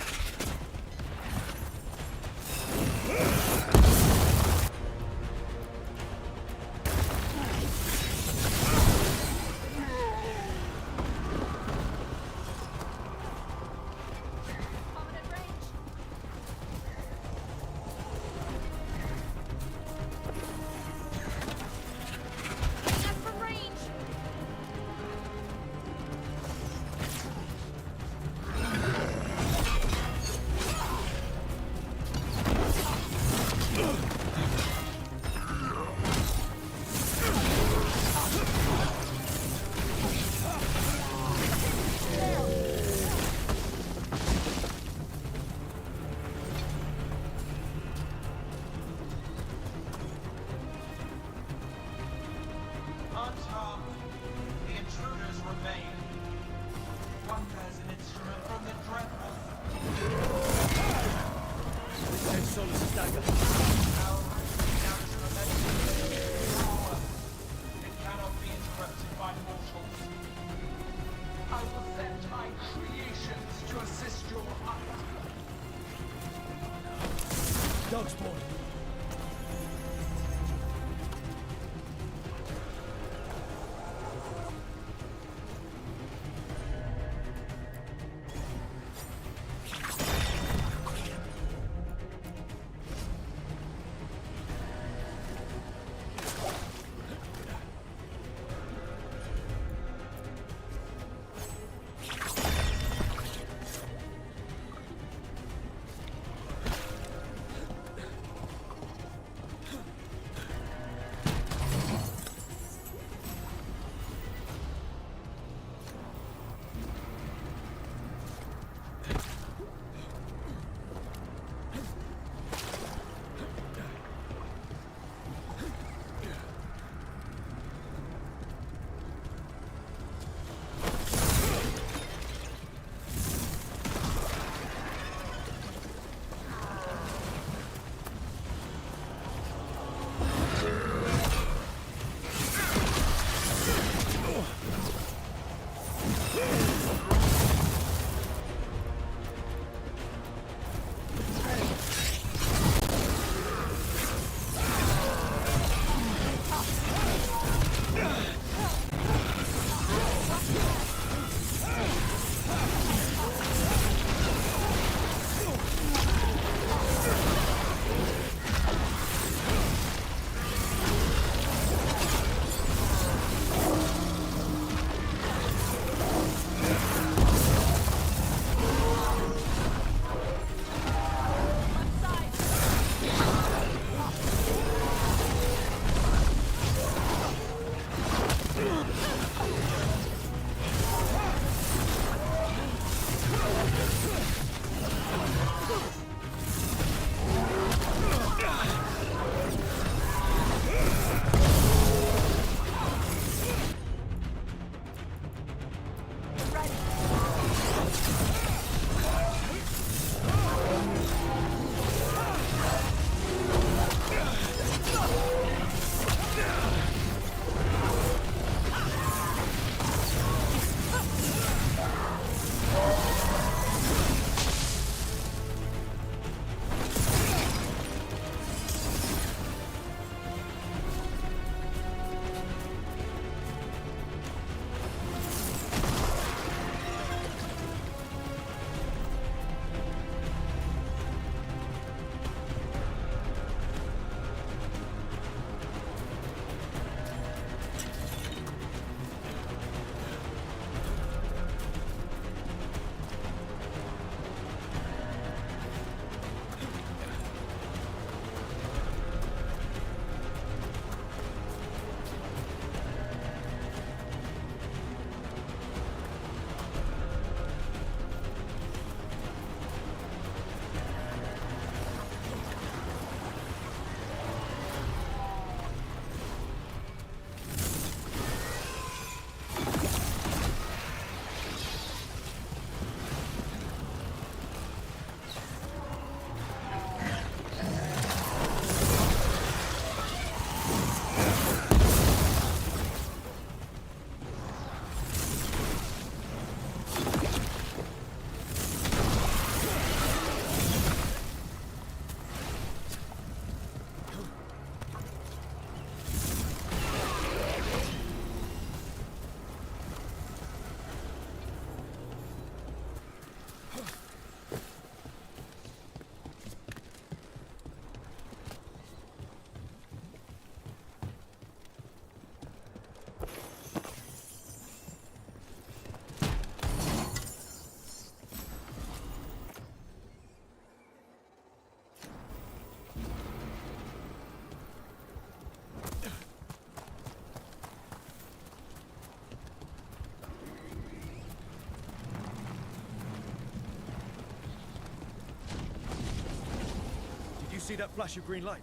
see that flash of green light?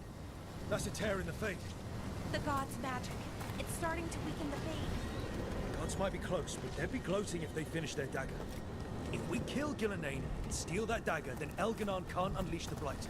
That's a tear in the fade. The god's magic. It's starting to weaken the fade. Gods might be close, but they'd be gloating if they finish their dagger. If we kill Галаннайн and steal that dagger, then Elganon can't unleash the Blight.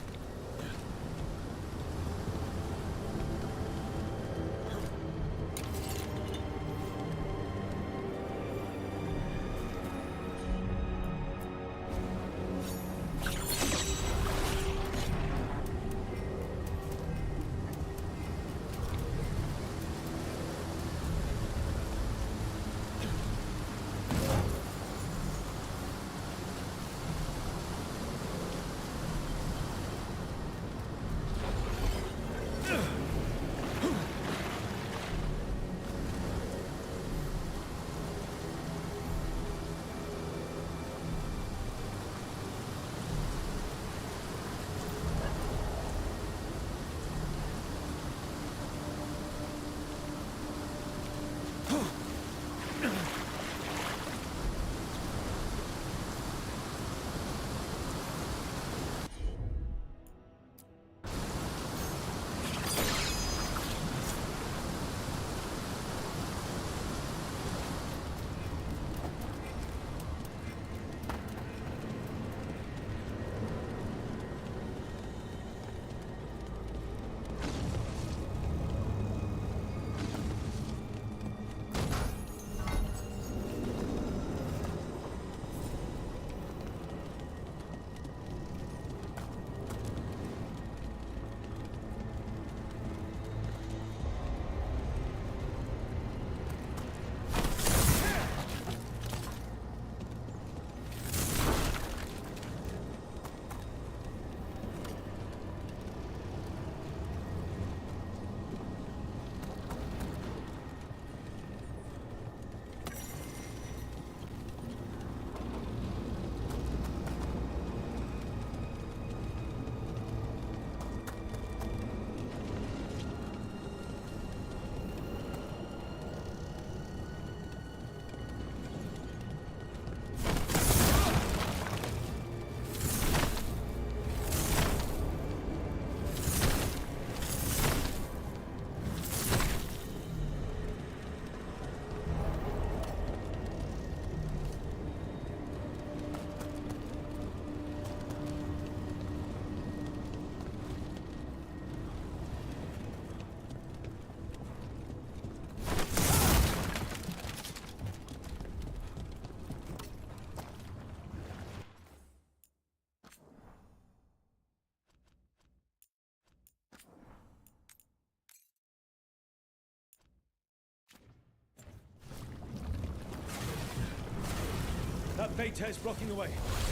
That fade tear's blocking the way.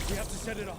We have to set it off.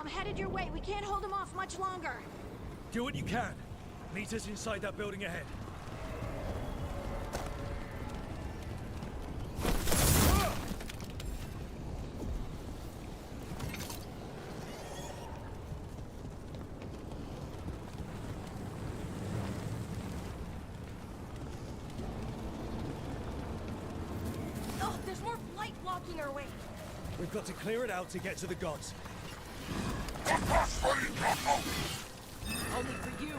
Headed your way. We can't hold him off much longer. Do what you can. Meet us inside that building ahead. Oh, there's more light blocking our way. We've got to clear it out to get to the gods. Only for you.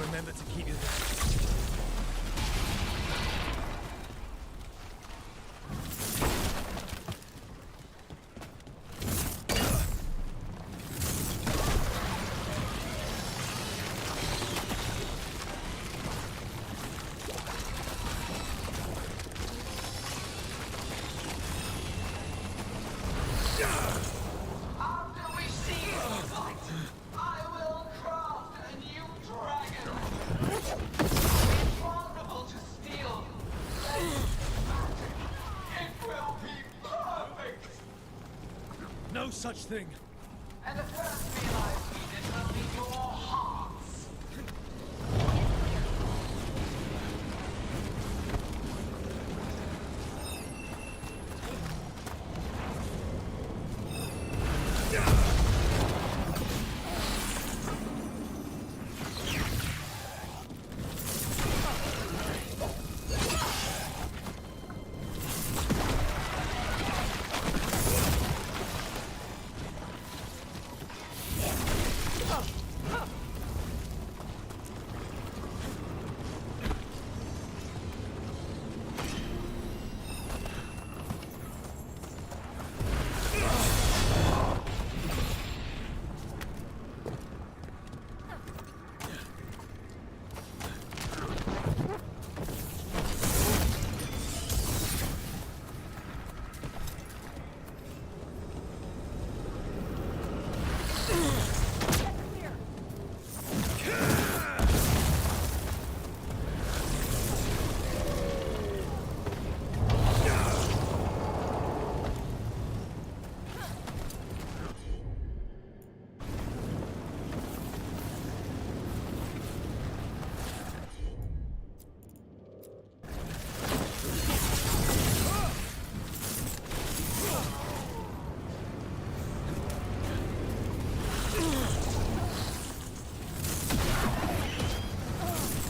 Remember to keep your... After we see it fight, I will craft a new dragon. Invulnerable to steel. Magic. It will be perfect. No such thing. And the first realize we did will be your hearts.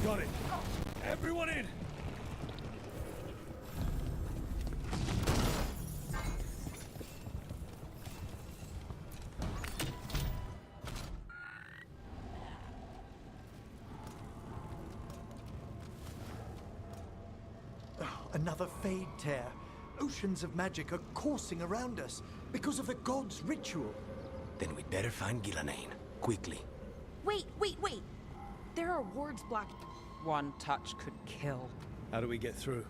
Got it. Everyone in! Another fade tear. Oceans of magic are coursing around us because of the gods' ritual. Then we'd better find Галаннайн. Quickly. Wait. There are wards blocked. One touch could kill. How do we get through?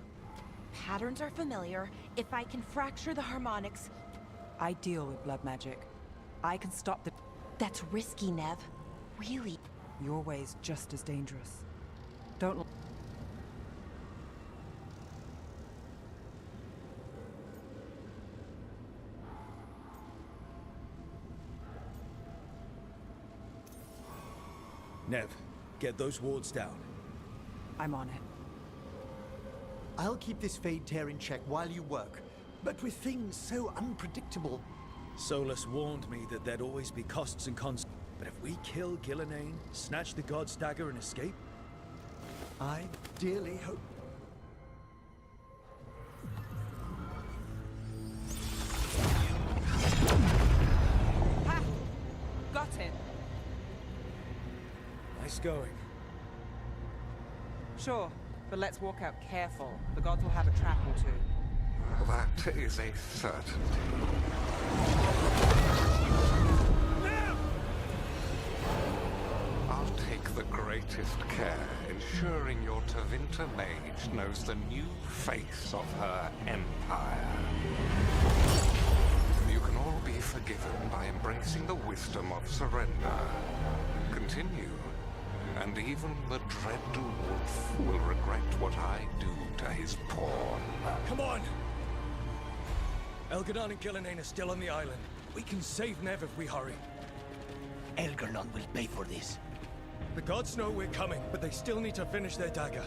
Patterns are familiar. If I can fracture the harmonics... I deal with blood magic. I can stop the... That's risky, Nev. Really. Your way's just as dangerous. Don't... Nev, get those wards down. I'm on it. I'll keep this fade tear in check while you work. But with things so unpredictable... Solus warned me that there'd always be costs and cons. But if we kill Галаннайн, snatch the god's dagger and escape... I dearly hope... Nice going. Sure, but let's walk out careful. The gods will have a trap or two. That is a certainty. I'll take the greatest care, ensuring your Tevinter mage knows the new face of her empire. You can all be forgiven by embracing the wisdom of surrender. Continue, and even the dread wolf will regret what I do to his pawn. Come on! Elgadon and Галаннайн are still on the island. We can save Nev if we hurry. Elgar'non will pay for this. The gods know we're coming, but they still need to finish their dagger.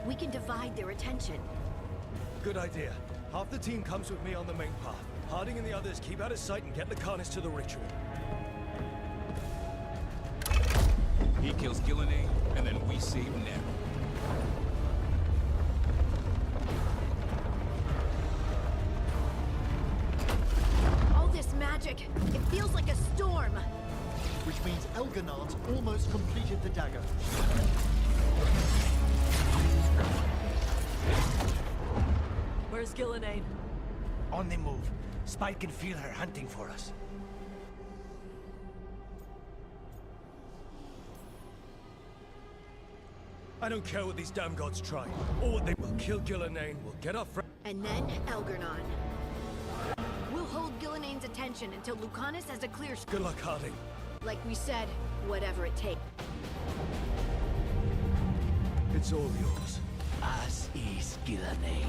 We can divide their attention. Good idea. Half the team comes with me on the main path. Harding and the others keep out of sight and get Lucanus to the ritual. He kills Галаннайн, and then we save Nev. All this magic, it feels like a storm. Which means Elgar'non's almost completed the dagger. Where's Галаннайн? On the move. Spite can feel her hunting for us. I don't care what these damn gods try, or what they will. Kill Галаннайн, we'll get our friend. And then Elgar'non. We'll hold Галанnayn's attention until Lucanus has a clear... Good luck, Harding. Like we said, whatever it takes. It's all yours. As is Галаннайн.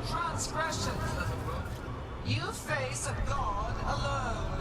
transgressions, little book. You face a god alone.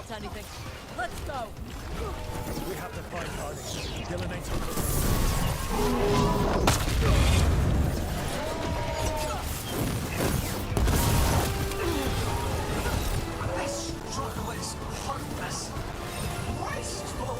Anything. Let's go! We have to fight hard. Gilanane's This struggle is hopeless. Wasteful.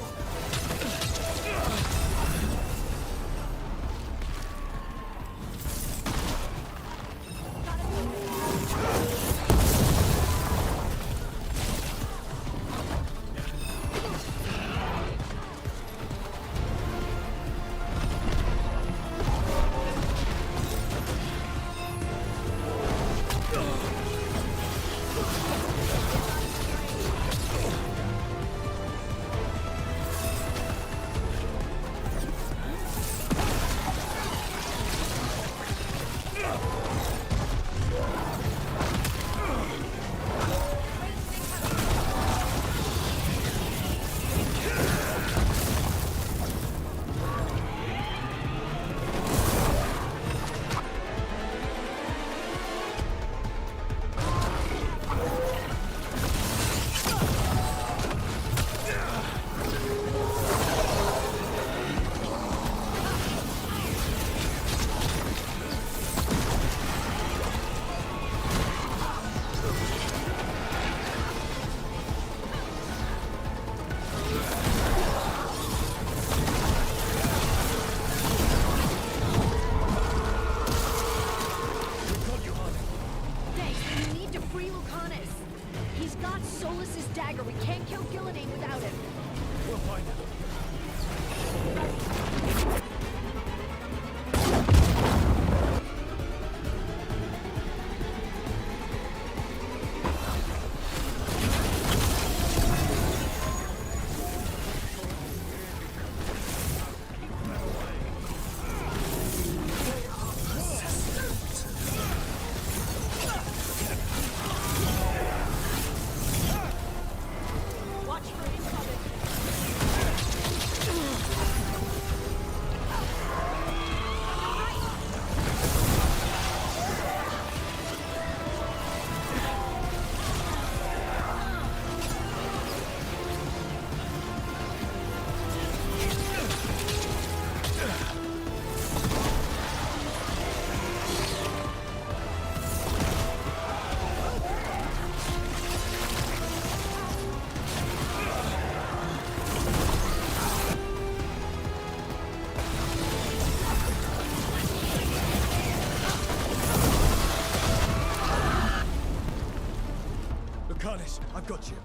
Lucanus, I've got you.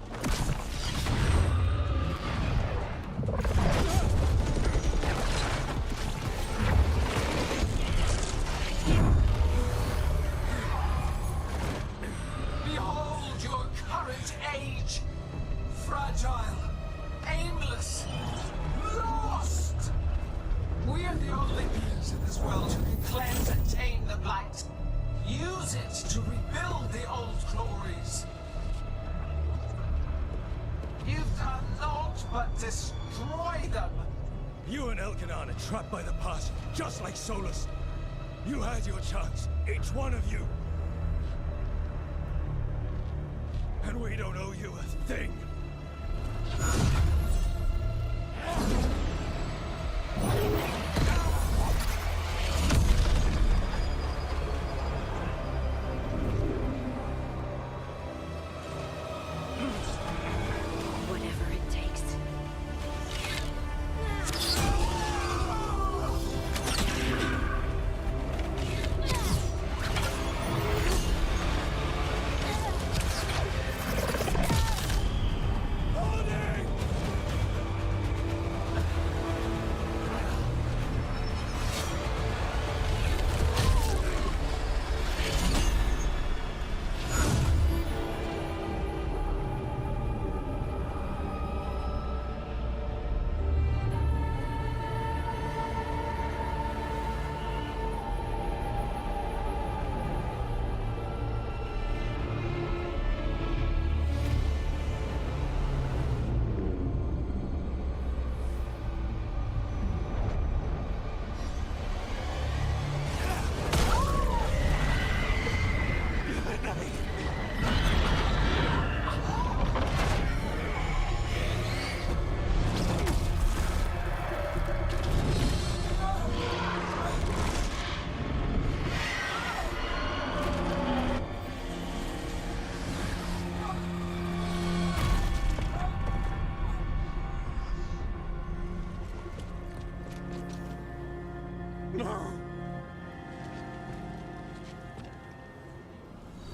Behold your current age. Fragile, aimless, lost. We are the only beings in this world who can cleanse and tame the blight. Use it to rebuild the old glories. You've done naught but destroy them. You and Elkanan are trapped by the past, just like Solus. You had your chance, each one of you. And we don't owe you a thing. Whatever it takes.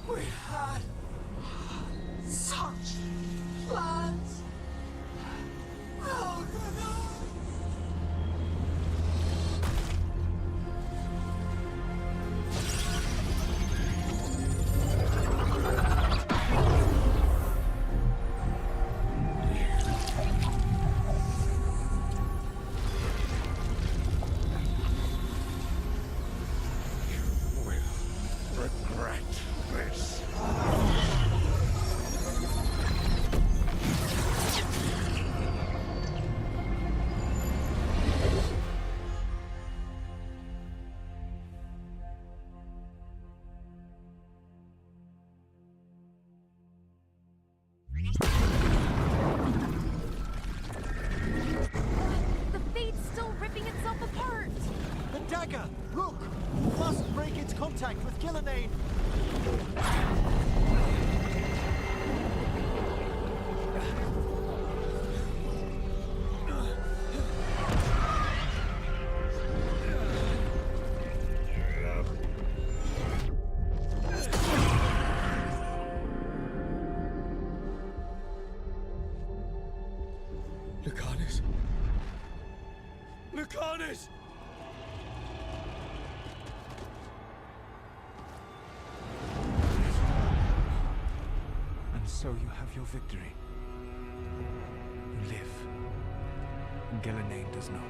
We had such plans. Oh, Regret this. The fate's still ripping itself apart. The dagger! Look! Must break its contact with Галаннайн. Lucanus! Lucanus! And so you have your victory. You live. And Галаннайн does not.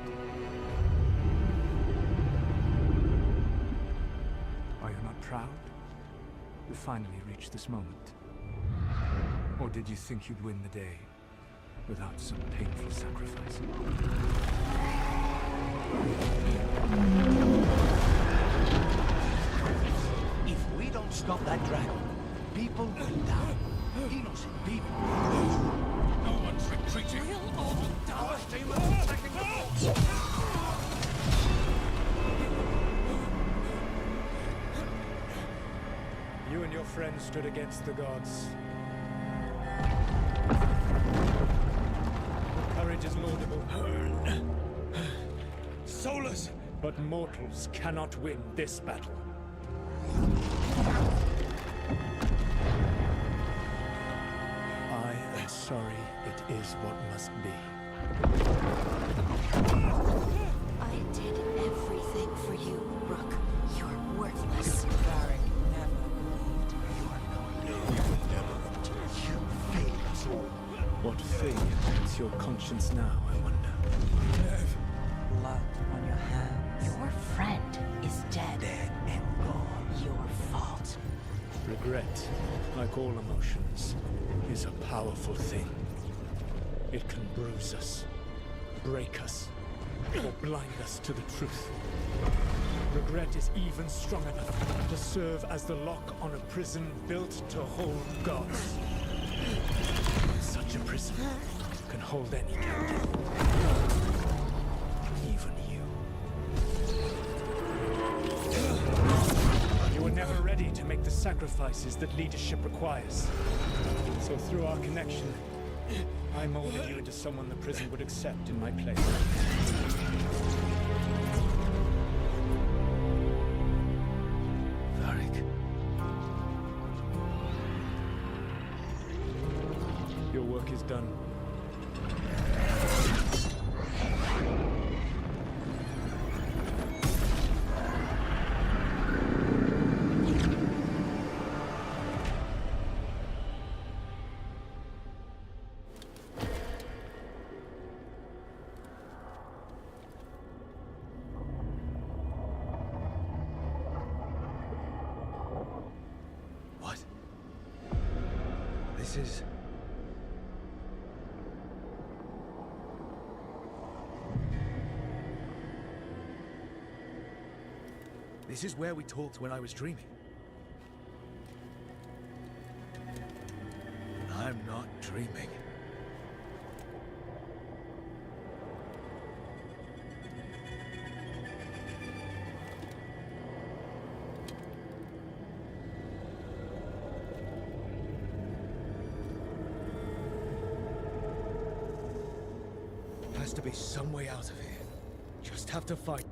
Are you not proud? You finally reached this moment. Or did you think you'd win the day without some painful sacrifice? If we don't stop that dragon, people will die. Innocent people. no one's retreating. We'll all die. Attacking the fort. You and your friends stood against the gods. Your courage is laudable. Solus! But mortals cannot win this battle. sorry, it is what must be. I did everything for you, Rook. You're worthless. Varric never believed You would never You failed us all. What fate haunts your conscience now, I wonder? blood on your hands. Your friend is dead. Dead and gone. Your fault. Regret, like all emotions, is a powerful thing. It can bruise us, break us, or blind us to the truth. Regret is even strong enough to serve as the lock on a prison built to hold gods. Such a prison can hold any captive. Even you. You were never ready to make the sacrifices that leadership requires. So through our connection, I molded you into someone the prison would accept in my place. Varric. Your work is done. What? This is... This is where we talked when I was dreaming. I'm not dreaming. Has to be some way out of here. Just have to fight.